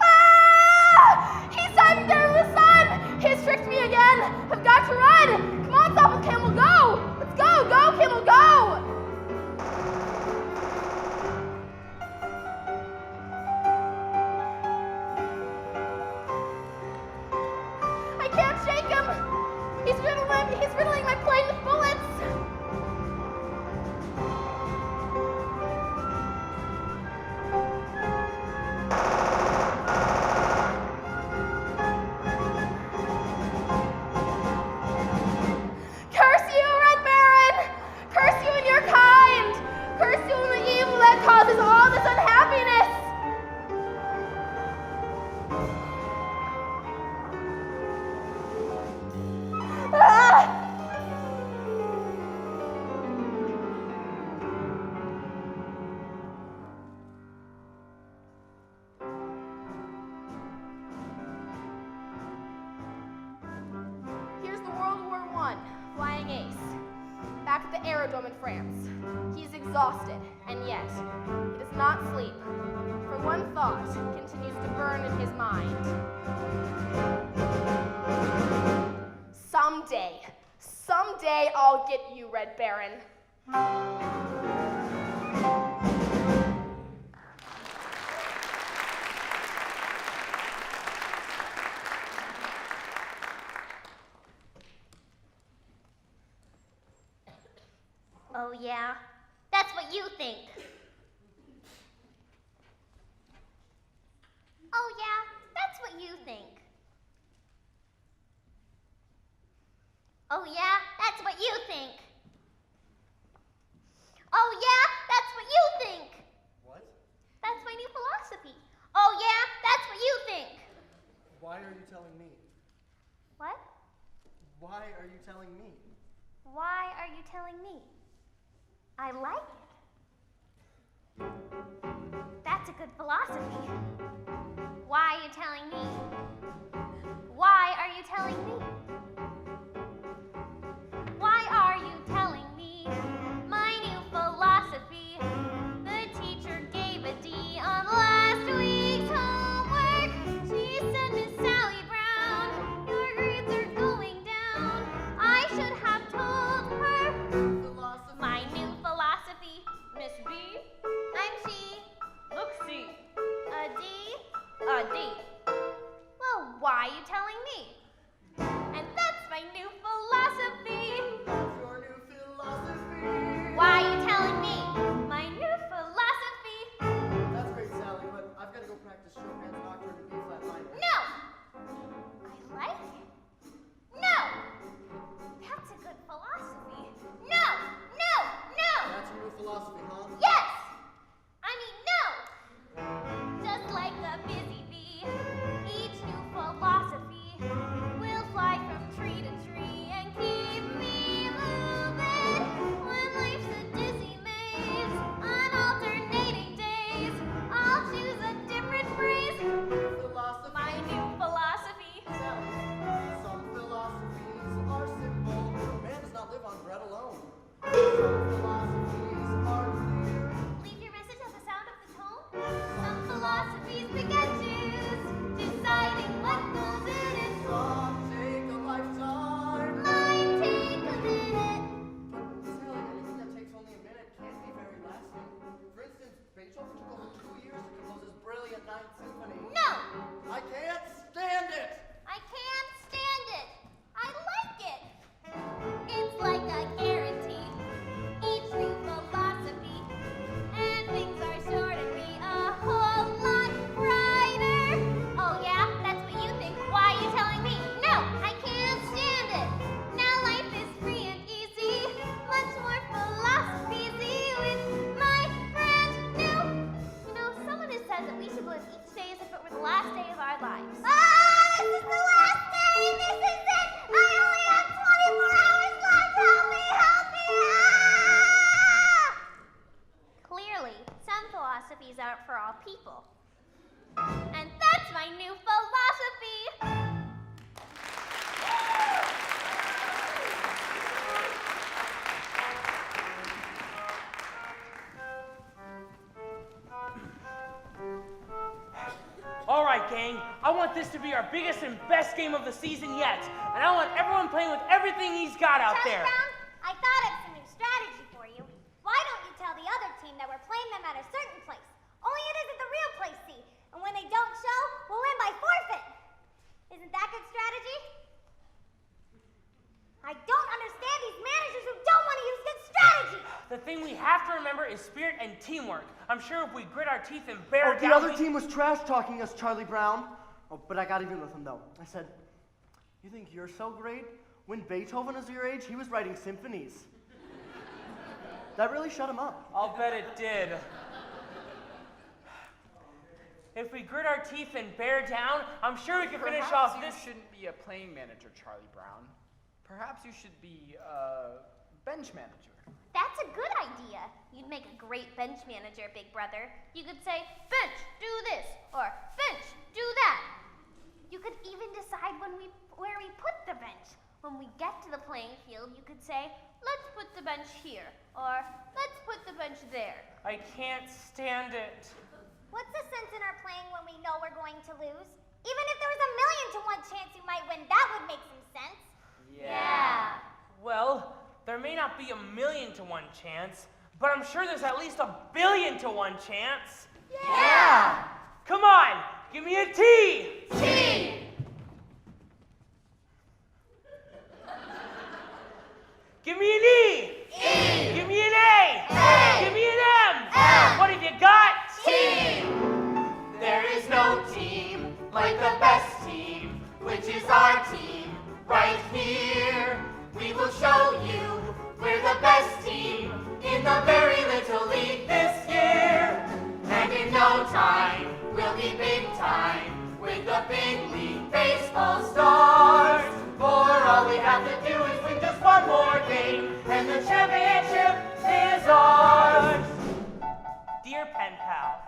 Ah! He's diving down the sun! He's tricked me again! I've got to run! Come on, stop with Camel, go! Let's go, go, Camel, go! I can't shake him! He's riddling my plane with bullets! Curse you, Red Baron! Curse you and your kind! Curse you and the evil that causes all this unhappiness! Ah! Here's the World War I flying ace, back at the Aerodrome in France. He is exhausted, and yet he does not sleep, for one thought continues to burn in his mind. Someday I'll get you, Red Baron. Oh, yeah? That's what you think. Oh, yeah? That's what you think. Oh, yeah? That's what you think. Oh yeah, that's what you think. What? That's my new philosophy. Oh yeah, that's what you think. Why are you telling me? What? Why are you telling me? Why are you telling me? I like it. That's a good philosophy. Why are you telling me? Why are you telling me? Why are you telling me my new philosophy? The teacher gave a D on last week's homework. She said, Miss Sally Brown, your grades are going down. I should have told her my new philosophy. Miss B, I'm she. Look C. A D, a D. Well, why are you telling me? And that's my new philosophy. That's your new philosophy. Why are you telling me? My new philosophy. That's great, Sally, but I've got to go practice Chopin's Nocturne in B-flat minor. No! I like it. No! That's a good philosophy. No! No! No! That's your new philosophy, huh? Yes! I mean, no! Just like a busy bee, each new philosophy will fly from tree to tree and keep me moving. When life's a dizzy maze on alternating days, I'll choose a different phrase. Philosophy. My new philosophy. Some philosophies are simple. Man does not live on bread alone. Some philosophies are clear. Leave your message at the sound of the tone. Some philosophies beget choose, deciding what goes in it. Some take a lifetime. Mine take a minute. But Sally, anything that takes only a minute can't be very lasting. For instance, Beethoven took over 2 years to compose his brilliant Ninth Symphony. No! I can't stand it! I can't stand it. I like it. It's like a guarantee. Each new philosophy, and things are sure to be a whole lot brighter. Oh yeah, that's what you think. Why are you telling me? No, I can't stand it. Now life is free and easy, much more philosophy with my brand new. You know, someone has said that we should live each day as if it were the last day of our lives. This is the last day! This is it! I only have 24 hours left! Help me! Help me! Ah! Clearly, some philosophies aren't for all people. And that's my new philosophy. All right, gang. I want this to be our biggest and best game of the season yet. And I want everyone playing with everything he's got out Charlie there. Brown, I thought of some new strategy for you. Why don't you tell the other team that we're playing them at a certain place? Only it isn't the real place, see? And when they don't show, we'll win by forfeit. Isn't that good strategy? I don't understand these managers who don't want to use good strategy. The thing we have to remember is spirit and teamwork. I'm sure if we grit our teeth and bear Oh, the down, other team was trash talking us, Charlie Brown. Oh, but I got even with him, though. I said, you think you're so great? When Beethoven was your age, he was writing symphonies. That really shut him up. I'll bet it did. If we grit our teeth and bear down, I'm sure we can finish Perhaps off you this. shouldn't be a playing manager, Charlie Brown. Perhaps you should be a bench manager. That's a good idea. You'd make a great bench manager, Big Brother. You could say, bench, do this, or bench, do that. You could even decide where we put the bench. When we get to the playing field, you could say, let's put the bench here, or let's put the bench there. I can't stand it. What's the sense in our playing when we know we're going to lose? Even if there was 1,000,000 to 1 chance you might win, that would make some sense. Yeah. Well, there may not be 1,000,000 to 1 chance, but I'm sure there's at least 1,000,000,000 to 1 chance. Yeah. Come on, give me a T. T. Give me an E. E. Give me an A. A. Give me an M. What have you got? Team. There is no team like the best team, which is our team right here. We will show you we're the best team in the very little league this year. And in no time, we'll be big time with the big league baseball stars. For all we have to do is win just one more game, and the championship is ours. Dear pen pal,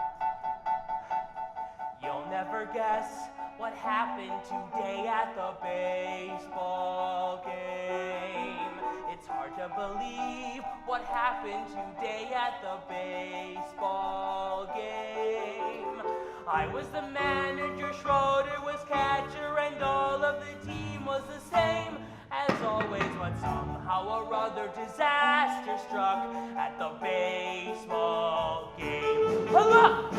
you'll never guess what happened today at the baseball game. It's hard to believe what happened today at the baseball game. I was the manager, Schroeder was catcher, and all of the team was the same as always, but somehow or other disaster struck at the baseball game. Hello!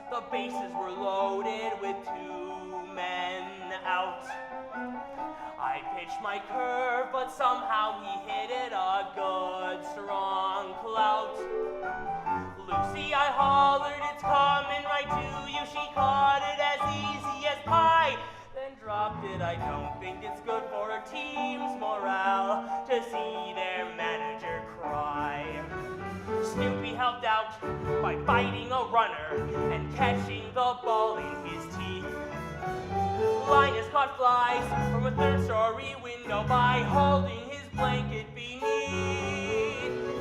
The bases were loaded with 2 men out. I pitched my curve, but somehow he hit it a good, strong clout. Lucy, I hollered, it's coming right to you. She caught it as easy as pie, then dropped it. I don't think it's good for a team's morale to see their manager cry. Snoopy helped out by biting a runner and catching the ball in his teeth. Linus caught flies from a 3rd-story window by holding his blanket beneath.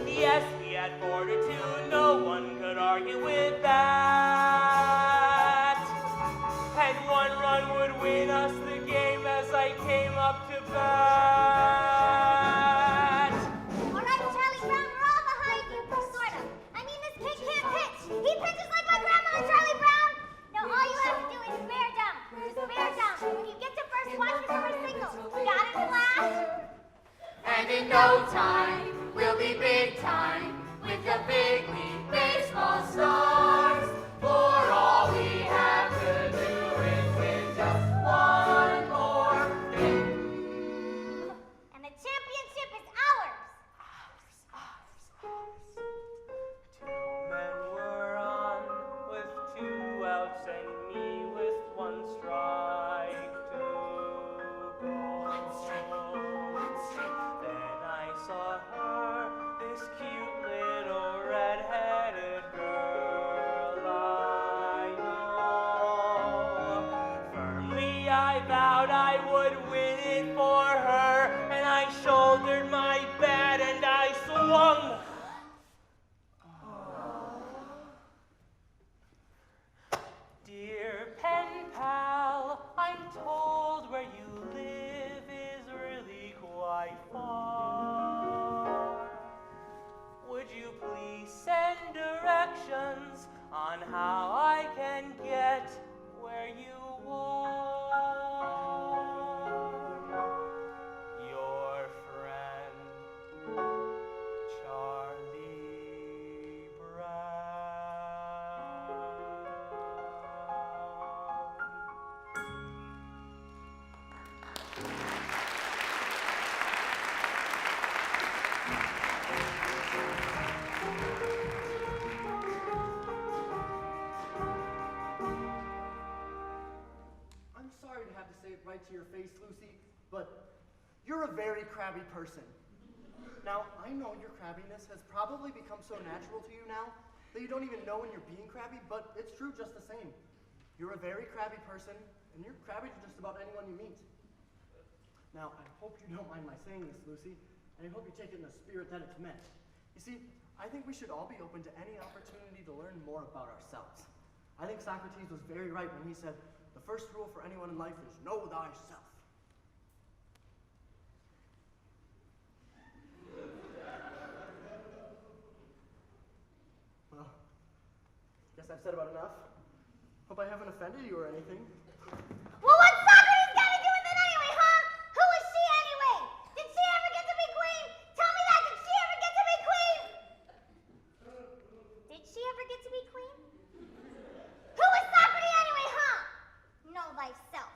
Yes, we had fortitude, no one could argue with that. And 1 run would win us the game as I came up to bat. He pitches like my grandmother, Charlie Brown! Now all you have to do is bear down. Just bear down. When you get to first, watch me for my signal. Got it, class? And in no time, we'll be big time with the big league baseball stars. For all we have to do is win just one more game. And the championship is ours. And me with 1 strike to go. Then I saw her, this cute little red-headed girl I know. Firmly I vowed I would win it for her, and I shouldered my bat and I swung. Dear pen pal, I'm told where you live is really quite far. Would you please send directions on how I can get where you are? Your friend, Charlie Brown. I'm sorry to have to say it right to your face, Lucy, but you're a very crabby person. Now, I know your crabbiness has probably become so natural to you now that you don't even know when you're being crabby, but it's true just the same. You're a very crabby person, and you're crabby to just about anyone you meet. Now, I hope you don't mind my saying this, Lucy, and I hope you take it in the spirit that it's meant. You see, I think we should all be open to any opportunity to learn more about ourselves. I think Socrates was very right when he said, the first rule for anyone in life is know thyself. Well, guess I've said about enough. Hope I haven't offended you or anything. Well, what's Socrates got to do with it anyway, huh? to be queen? Who is Socrates anyway, huh? Know thyself.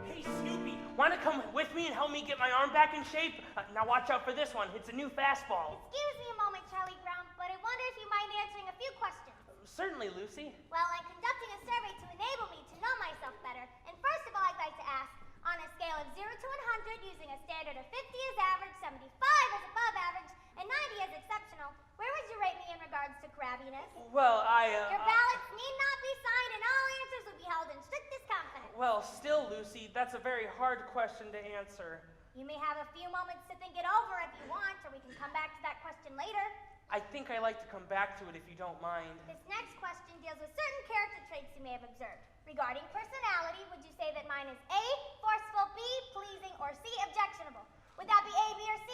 Hey, Snoopy, want to come with me and help me get my arm back in shape? Now watch out for this one. It's a new fastball. Excuse me a moment, Charlie Brown, but I wonder if you mind answering a few questions. Certainly, Lucy. Well, I'm conducting a survey to enable me to know myself better, and first of all, I'd like to ask, on a scale of 0 to 100, using a standard of 50 as average, 75 as above average, and 90 as exceptional, where would you rate me in regards to crabbiness? Well, Your ballots need not be signed, and all answers will be held in strictest confidence. Well, still, Lucy, that's a very hard question to answer. You may have a few moments to think it over if you want, or we can come back to that question later. I think I'd like to come back to it if you don't mind. This next question deals with certain character traits you may have observed. Regarding personality, would you say that mine is A, forceful, B, pleasing, or C, objectionable? Would that be A, B, or C?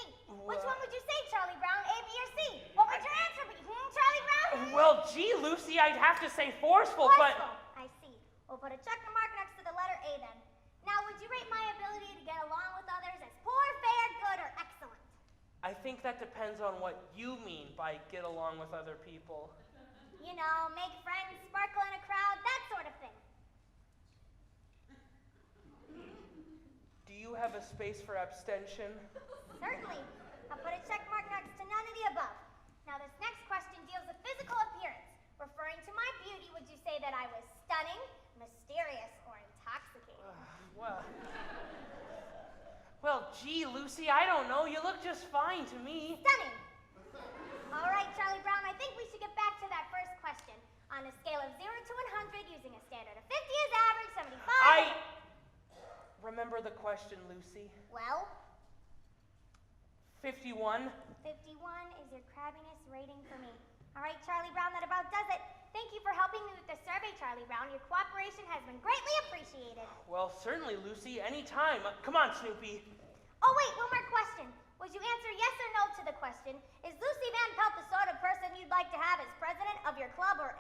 Which one would you say, Charlie Brown, A, B, or C? What would your answer be? Charlie Brown? Well, gee, Lucy, I'd have to say forceful, Forceful. but... I see. We'll put a check mark next to the letter A then. Now, would you rate my ability to get along with others as poor, fair, good, or excellent? I think that depends on what you mean by get along with other people. You know, make friends, sparkle in a crowd, that sort of thing. Do you have a space for abstention? Certainly. I'll put a check mark next to none of the above. Now, this next question deals with physical appearance. Referring to my beauty, would you say that I was stunning, mysterious, or intoxicating? Well, gee, Lucy, I don't know. You look just fine to me. Stunning. All right, Charlie Brown, I think we should get back to that first question. On a scale of 0 to 100, using a standard of 50 as average, 75... I remember the question, Lucy. Well? 51. 51 is your crabbiness rating for me. All right, Charlie Brown, that about does it. Thank you for helping me with the survey, Charlie Brown. Your cooperation has been greatly appreciated. Well, certainly, Lucy, anytime. Come on, Snoopy. Oh, wait, one more question. Would you answer yes or no to the question? Is Lucy Van Pelt the sort of person you'd like to have as president of your club or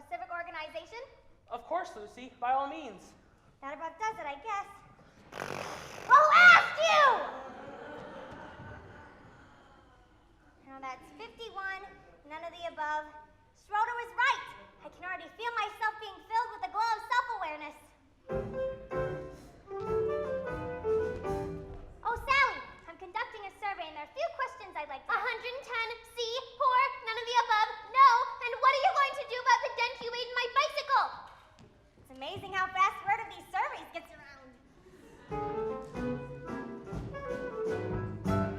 civic organization? Of course, Lucy, by all means. That about does it, I guess. Well, who asked you? Now that's 51, none of the above. Schroeder was right. I can already feel myself being filled with the glow of self-awareness. Oh, Sally, I'm conducting a survey, and there are a few questions I'd like to ask. 110, C, poor, none of the above, no. And what are you going to do about the dent you made in my bicycle? It's amazing how fast word of these surveys gets around.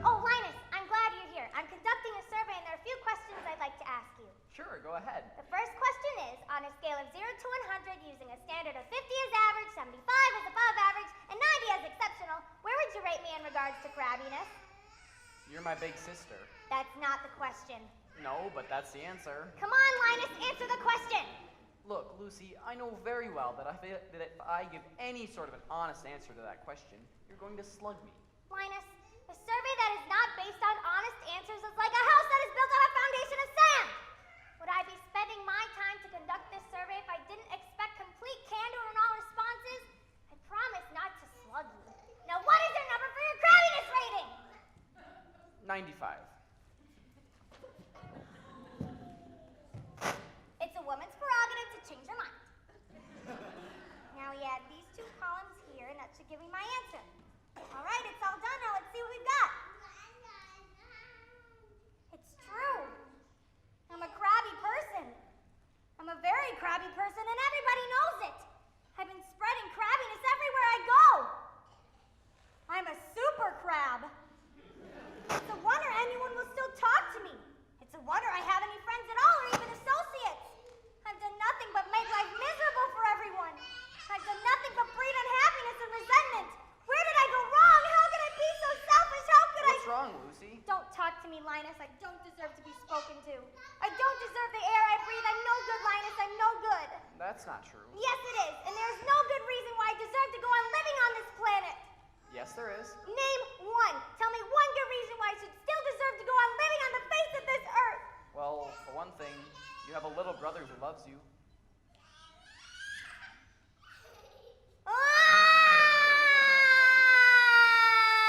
Oh, Linus, I'm glad you're here. I'm conducting a survey, and there are a few questions I'd like to ask you. Sure, go ahead. The first question is, on a scale of 0 to 100, using a standard of 50 as average, 75 as above average, and 90 as exceptional, where would you rate me in regards to crabbiness? You're my big sister. That's not the question. No, but that's the answer. Come on, Linus, answer the question. Look, Lucy, I know very well that if I give any sort of an honest answer to that question, you're going to slug me. Linus, a survey that is not based on honest answers is like a house that is built on a foundation of sand. Would I be spending my time to conduct this survey if I didn't expect complete candor in all responses? I promise not to slug you. Now, what is your number for your crabbiness rating? 95. It's a woman's prerogative to change her mind. Now we add these two columns here, and that should give me my answer. All right, it's all done. Now let's see what we've got. It's true. I'm a crabby person. I'm a very crabby person, and everybody knows it. I've been spreading crabbiness everywhere I go. I'm a super crab. It's a wonder anyone will still talk to me. It's a wonder I have any friends at all or even associates. I've done nothing but make life miserable for everyone. I've done nothing but breed unhappiness and resentment. Where did I go wrong? How could I be so selfish? How could What's wrong, Lucy? Don't talk to me, Linus. I don't deserve to be spoken to. I don't deserve the air I breathe. I'm no good, Linus. I'm no good. That's not true. Yes, it is. And there's no good reason why I deserve to go on living on this planet. Yes, there is. Name one. Tell me one good reason why I should still deserve to go on living on the face of this earth. Well, for one thing, you have a little brother who loves you.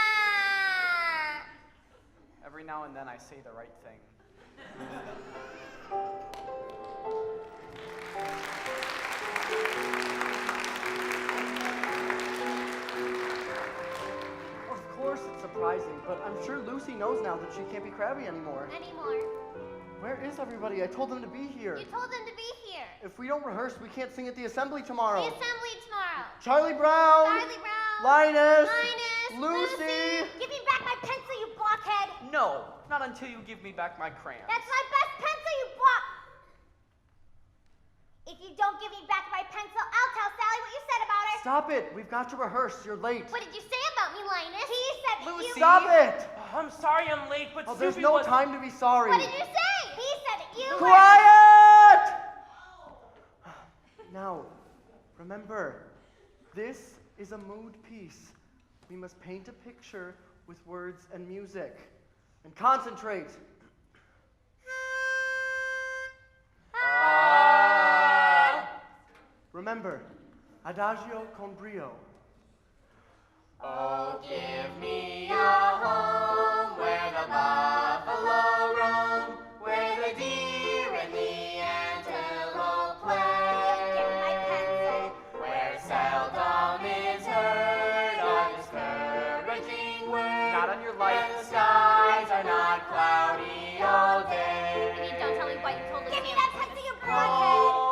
Ah! Every now and then I say the right thing. knows now that she can't be crabby anymore. Where is everybody? I told them to be here. You told them to be here. If we don't rehearse, we can't sing at the assembly tomorrow. The assembly tomorrow. Charlie Brown! Charlie Brown. Linus! Lucy. Give me back my pencil, you blockhead! No, not until you give me back my crayons. That's my best pencil, you block! If you don't give me back my pencil, I'll tell Sally what you said about her. Stop it! We've got to rehearse. You're late. What did you say about me, Linus? He said that you... Stop it! I'm sorry I'm late, but Oh, there's Snoopy no was... time to be sorry. What did you say? He said that you Quiet! Now, remember, this is a mood piece. We must paint a picture with words and music. And concentrate. Remember, adagio con brio. Oh, give me a home where the buffalo roam, where the deer and the antelope play. Give me my pencil. Where seldom is heard a discouraging word. Not on your Where life. the skies are not cloudy all day. I mean, don't tell me what you told us. Give me that pencil, you blockhead!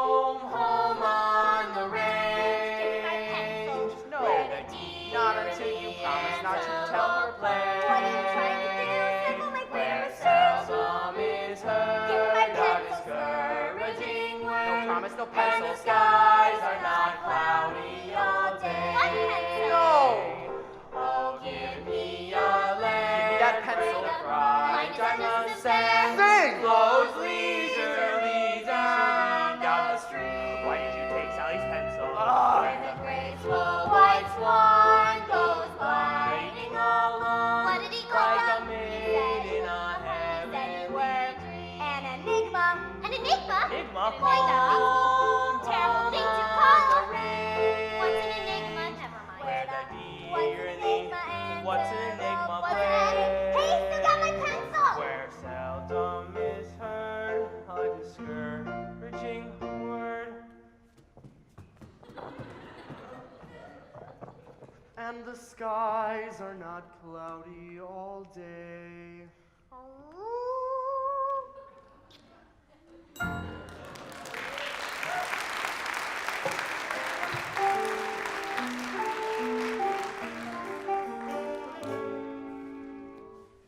Home, home on the range. Give me my pencil. No, Where the deer not until you promise not to tell her play. What are you trying to do? Simple, make me Where understand. seldom is heard Give me my a pencil. discouraging word. No promise, no And pencil. the skies are not cloudy all day. What pencil? No! Oh, give me a land. Give me that pencil. Where the bright Linus, diamond just a sand Sing! flows leisurely down the street. Why did you take Sally's pencil? Where the graceful white swan goes gliding along. What did he call like them? a maid in a heavenly dream. An enigma. An enigma? Enigma? Boy, that Home, makes terrible thing to home call. on the range. What's an enigma? Never mind. Where the deer and the What's an enigma What's play? Hey, you still got my pencil! Where seldom is heard a discouraging word. And the skies are not cloudy all day.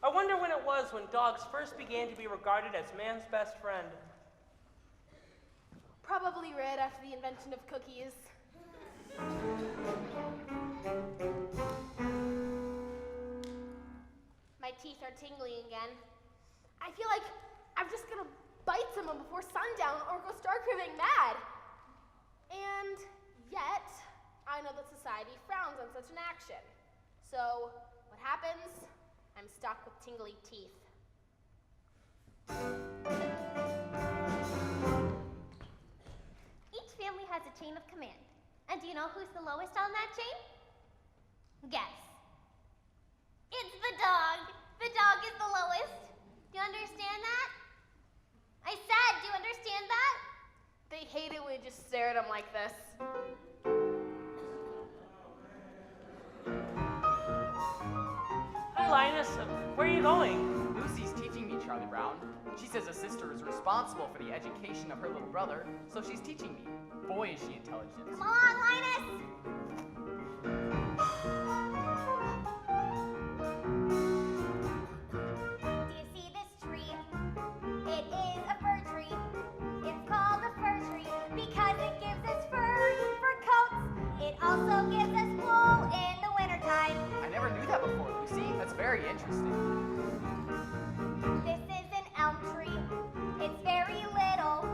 I wonder when it was when dogs first began to be regarded as man's best friend. Probably right after the invention of cookies. My teeth are tingling again. I feel like I'm just gonna bite someone before sundown or go stark raving mad. And yet, I know that society frowns on such an action. So, what happens? I'm stuck with tingly teeth. Each family has a chain of command. And do you know who's the lowest on that chain? Guess. It's the dog. The dog is the lowest. Do you understand that? I said, do you understand that? They hate it when you just stare at them like this. Hi, Linus. Where are you going? Lucy's teaching me, Charlie Brown. She says a sister is responsible for the education of her little brother, so she's teaching me. Boy, is she intelligent. Come on, Linus! Do you see this tree? It is a fir tree. It's called a fir tree because it gives us fur coats. It also gives us wool in the wintertime. I never knew that before, Lucy. That's very interesting. This is an elm tree. It's very little,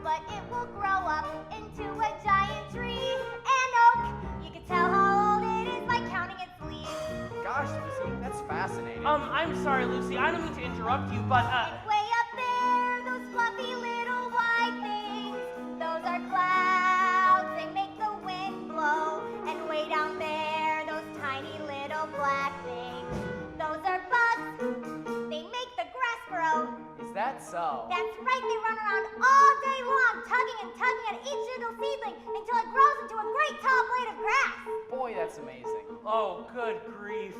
but it will grow up into a giant tree. An oak. You can tell how old it is by counting its leaves. Gosh, Lucy, that's fascinating. I'm sorry, Lucy. I don't mean to interrupt you, but It's way up there, those fluffy little white things. Those are clouds, they make the wind blow. And way down there, those tiny little black things. Those are bugs, they make the grass grow. Is that so? That's right, they run around all day long, tugging and tugging at each little seedling until it grows into a great tall blade of grass. Boy, that's amazing. oh, good grief.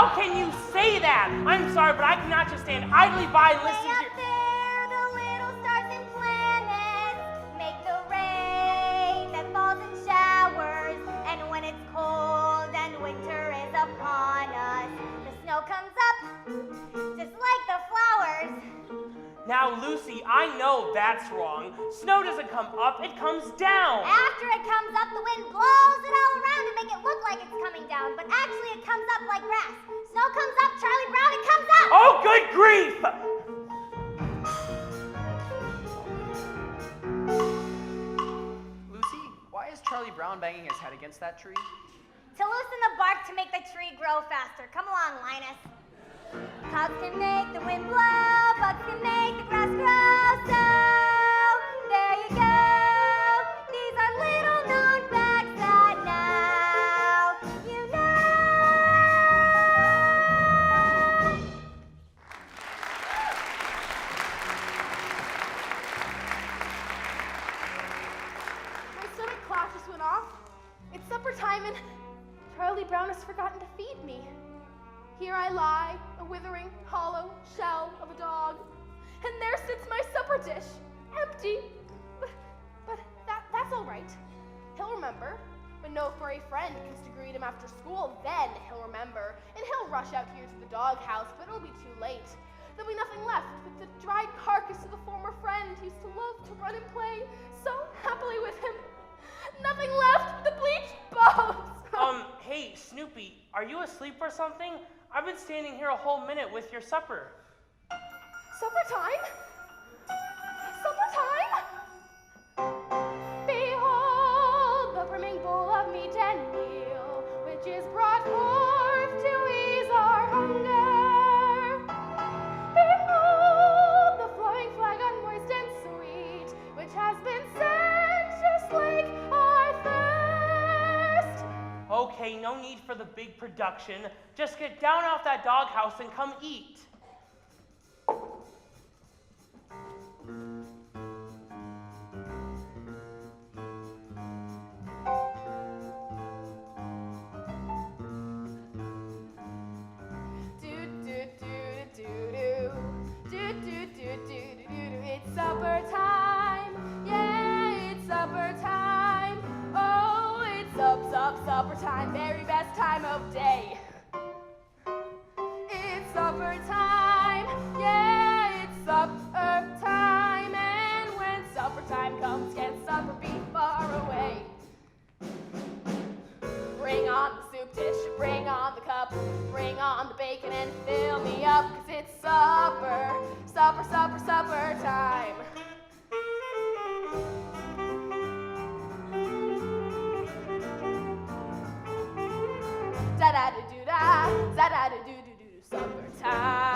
How can you say that? I'm sorry, but I cannot just stand idly by and listen Way to up there, the little stars and planets make the rain that falls in showers. And when it's cold and winter is upon us, the snow comes up just like the flowers. Now, Lucy, I know that's wrong. Snow doesn't come up, it comes down. After it comes up, the wind blows it all around to make it look like it's coming down, but actually it comes up like grass. Snow comes up, Charlie Brown, it comes up! Oh, good grief! Lucy, why is Charlie Brown banging his head against that tree? To loosen the bark to make the tree grow faster. Come along, Linus. Clouds can make the wind blow, bugs can make the grass grow, so there you go. These are little known facts that now you know. My stomach clock just went off. It's supper time and Charlie Brown has forgotten to feed me. Here I lie, a withering, hollow shell of a dog, and there sits my supper dish, empty. But that's all right. He'll remember. When no furry friend comes to greet him after school, then he'll remember, and he'll rush out here to the doghouse, but it'll be too late. There'll be nothing left but the dried carcass of the former friend who used to love to run and play so happily with him. Nothing left but the bleached bones. Hey, Snoopy, are you asleep or something? I've been standing here a whole minute with your supper. Supper time? Supper time? Behold the brimming bowl of meat and meal, which is brought forth to ease our hunger. Behold the flowing flag unmoist and sweet, which has been sent to slake our thirst. Okay, no need for the big production. Just get down off that doghouse and come eat. It's supper time. Yeah, it's supper time. Oh, it's supper time. Very best time of day. It's supper time. Yeah, it's supper time. And when supper time comes, can supper be far away? Bring on the soup dish, bring on the cup, bring on the bacon and fill me up, 'cause it's supper, supper, supper, supper time. Da-da-da-do-da, da-da-da-do-do-do, supper time.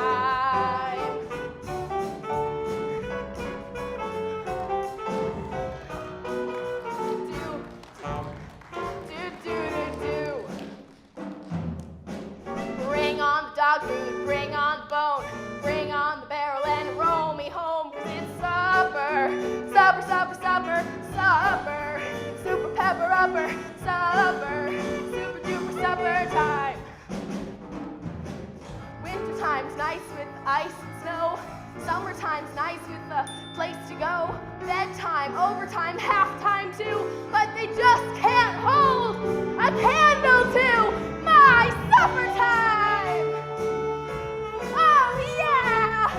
Bring on the dog food, bring on the bone, bring on the barrel and roll me home, 'cause it's supper, supper, supper, supper, supper, super pepper upper, supper, super duper supper time. Wintertime's nice with ice and snow, summertime's nice with a place to go, bedtime, overtime, halftime too, but they just can't hold a candle to my supper time! Oh yeah!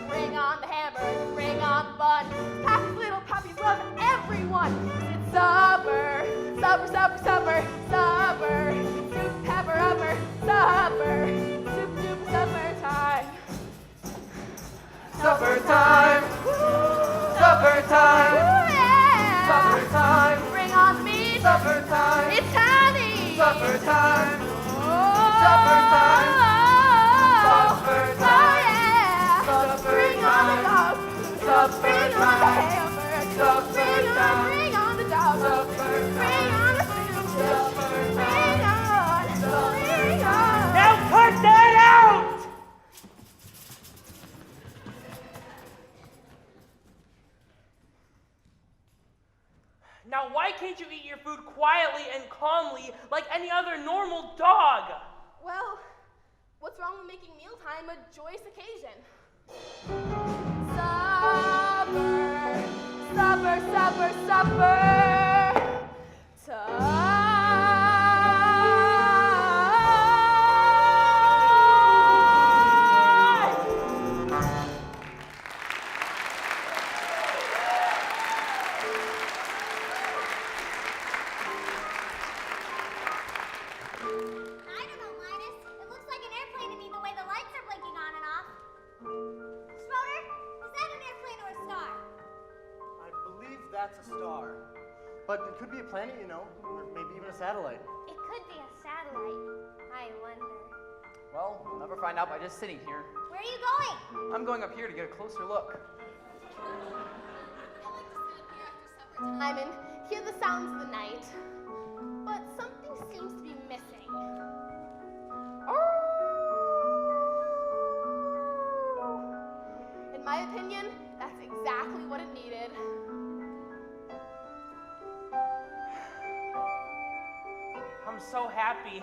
Bring on the hamburger, bring on the bun. Pappy's little puppies love everyone. It's supper, supper, supper, supper, supper. Soup pepper upper, supper, super duper supper time. Supper time! Supper time! Ooh, yeah. Supper time! Bring on the meat. Supper time! It's time to eat. Supper time! Oh, Supper time. Supper Oh time. yeah. Supper Bring on the time. dog. Supper Bring on the time. hamburger. Supper time. Bring on the dog. Supper Bring on the soup dish. Supper Bring time. on. Bring on. Now cut that out! quietly and calmly like any other normal dog. Well, what's wrong with making mealtime a joyous occasion? Supper, supper, supper, supper. I don't know, Linus. It looks like an airplane to me the way the lights are blinking on and off. Schroeder, is that an airplane or a star? I believe that's a star. But it could be a planet, you know, or maybe even a satellite. It could be a satellite. I wonder. Well, we'll never find out by just sitting here. Where are you going? I'm going up here to get a closer look. Time and hear the sounds of the night, but something seems to be missing. In my opinion, that's exactly what it needed. I'm so happy.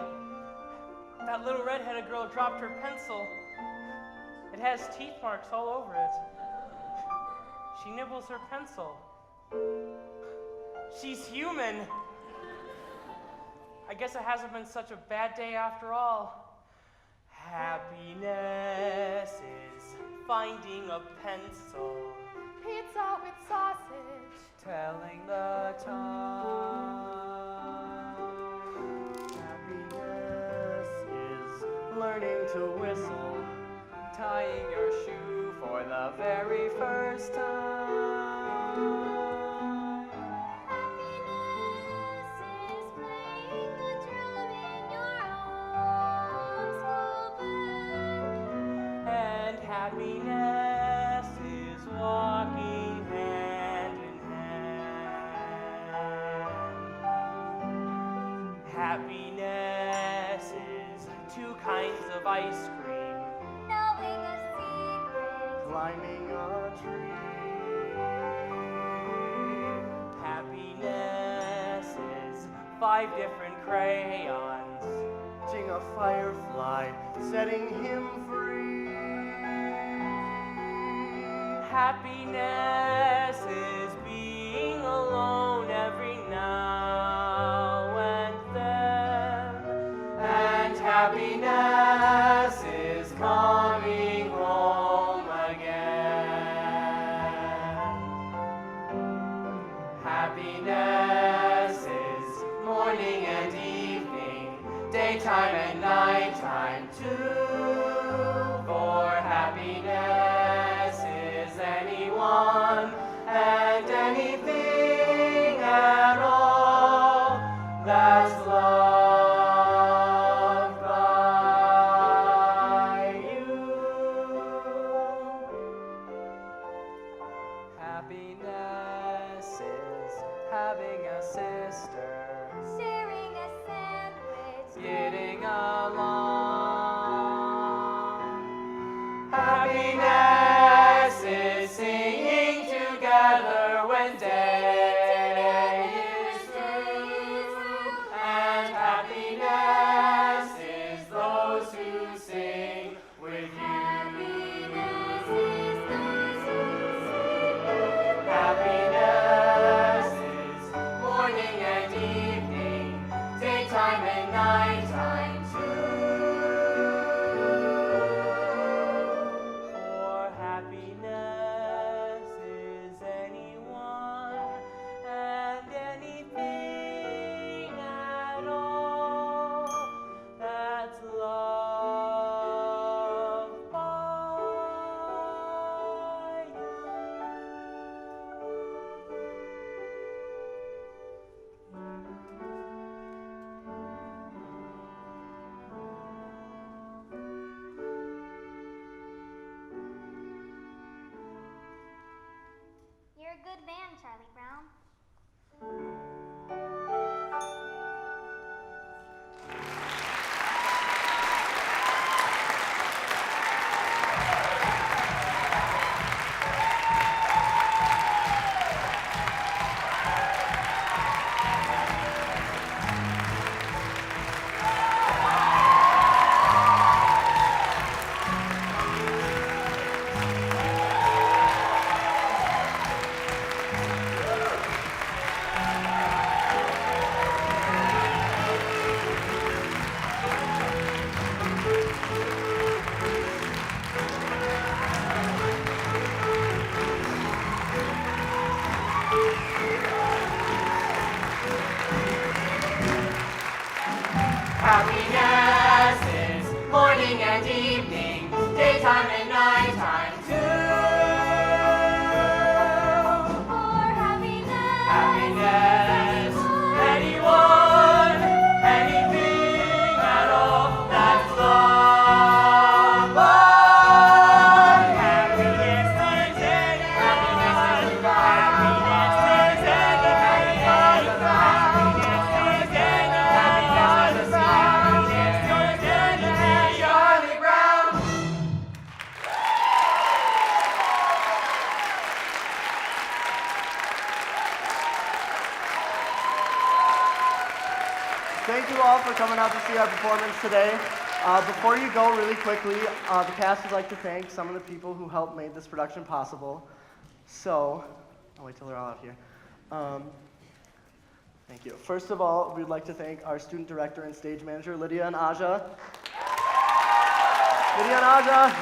That little redheaded girl dropped her pencil. It has teeth marks all over it. She nibbles her pencil. She's human. I guess it hasn't been such a bad day after all. Happiness is finding a pencil. Pizza with sausage. Telling the time. Happiness is learning to whistle. Tying your shoe for the very first time. Happiness is playing the drum in your own small band. And happiness is walking hand in hand. Happiness is two kinds of ice cream. Knowing a secret. Climbing a tree. Happiness is 5 different crayons. Catching a firefly, setting him free. Happiness is being alone every now and then. And happiness is coming home again. Happiness is morning and evening, daytime and nighttime too. For happiness is anyone and anything at all that's loved by you. Happiness is having a sister. Sharing a sandwich. Getting along. morning and evening, daytime and nighttime too. For happiness. Happiness, anyone, anything at all, that's love. But happiness is anyone. Happiness is Charlie Brown. Thank you all for coming out to see our performance today. Before you go, really quickly, the cast would like to thank some of the people who helped make this production possible. So, I'll wait till they're all out here. Thank you. First of all, we'd like to thank our student director and stage manager, Lydia and Aja. Lydia and Aja.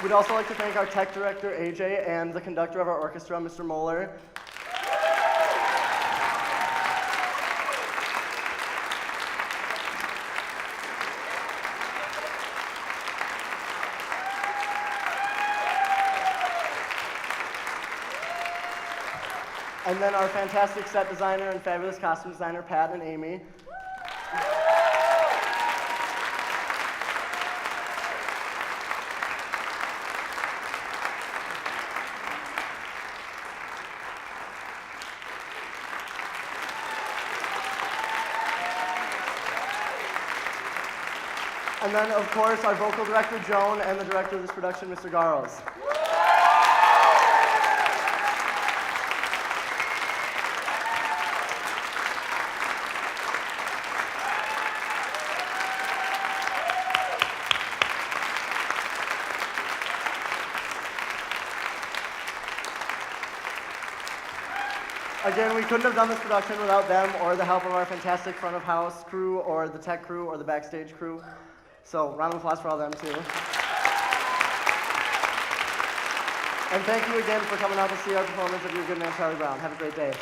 We'd also like to thank our tech director, AJ, and the conductor of our orchestra, Mr. Moeller. And then our fantastic set designer and fabulous costume designer, Pat and Amy. And then, of course, our vocal director, Joan, and the director of this production, Mr. Garles. Again, we couldn't have done this production without them or the help of our fantastic front of house crew or the tech crew or the backstage crew. So, round of applause for all them too. And thank you again for coming out to see our performance of Your Good Man, Charlie Brown. Have a great day.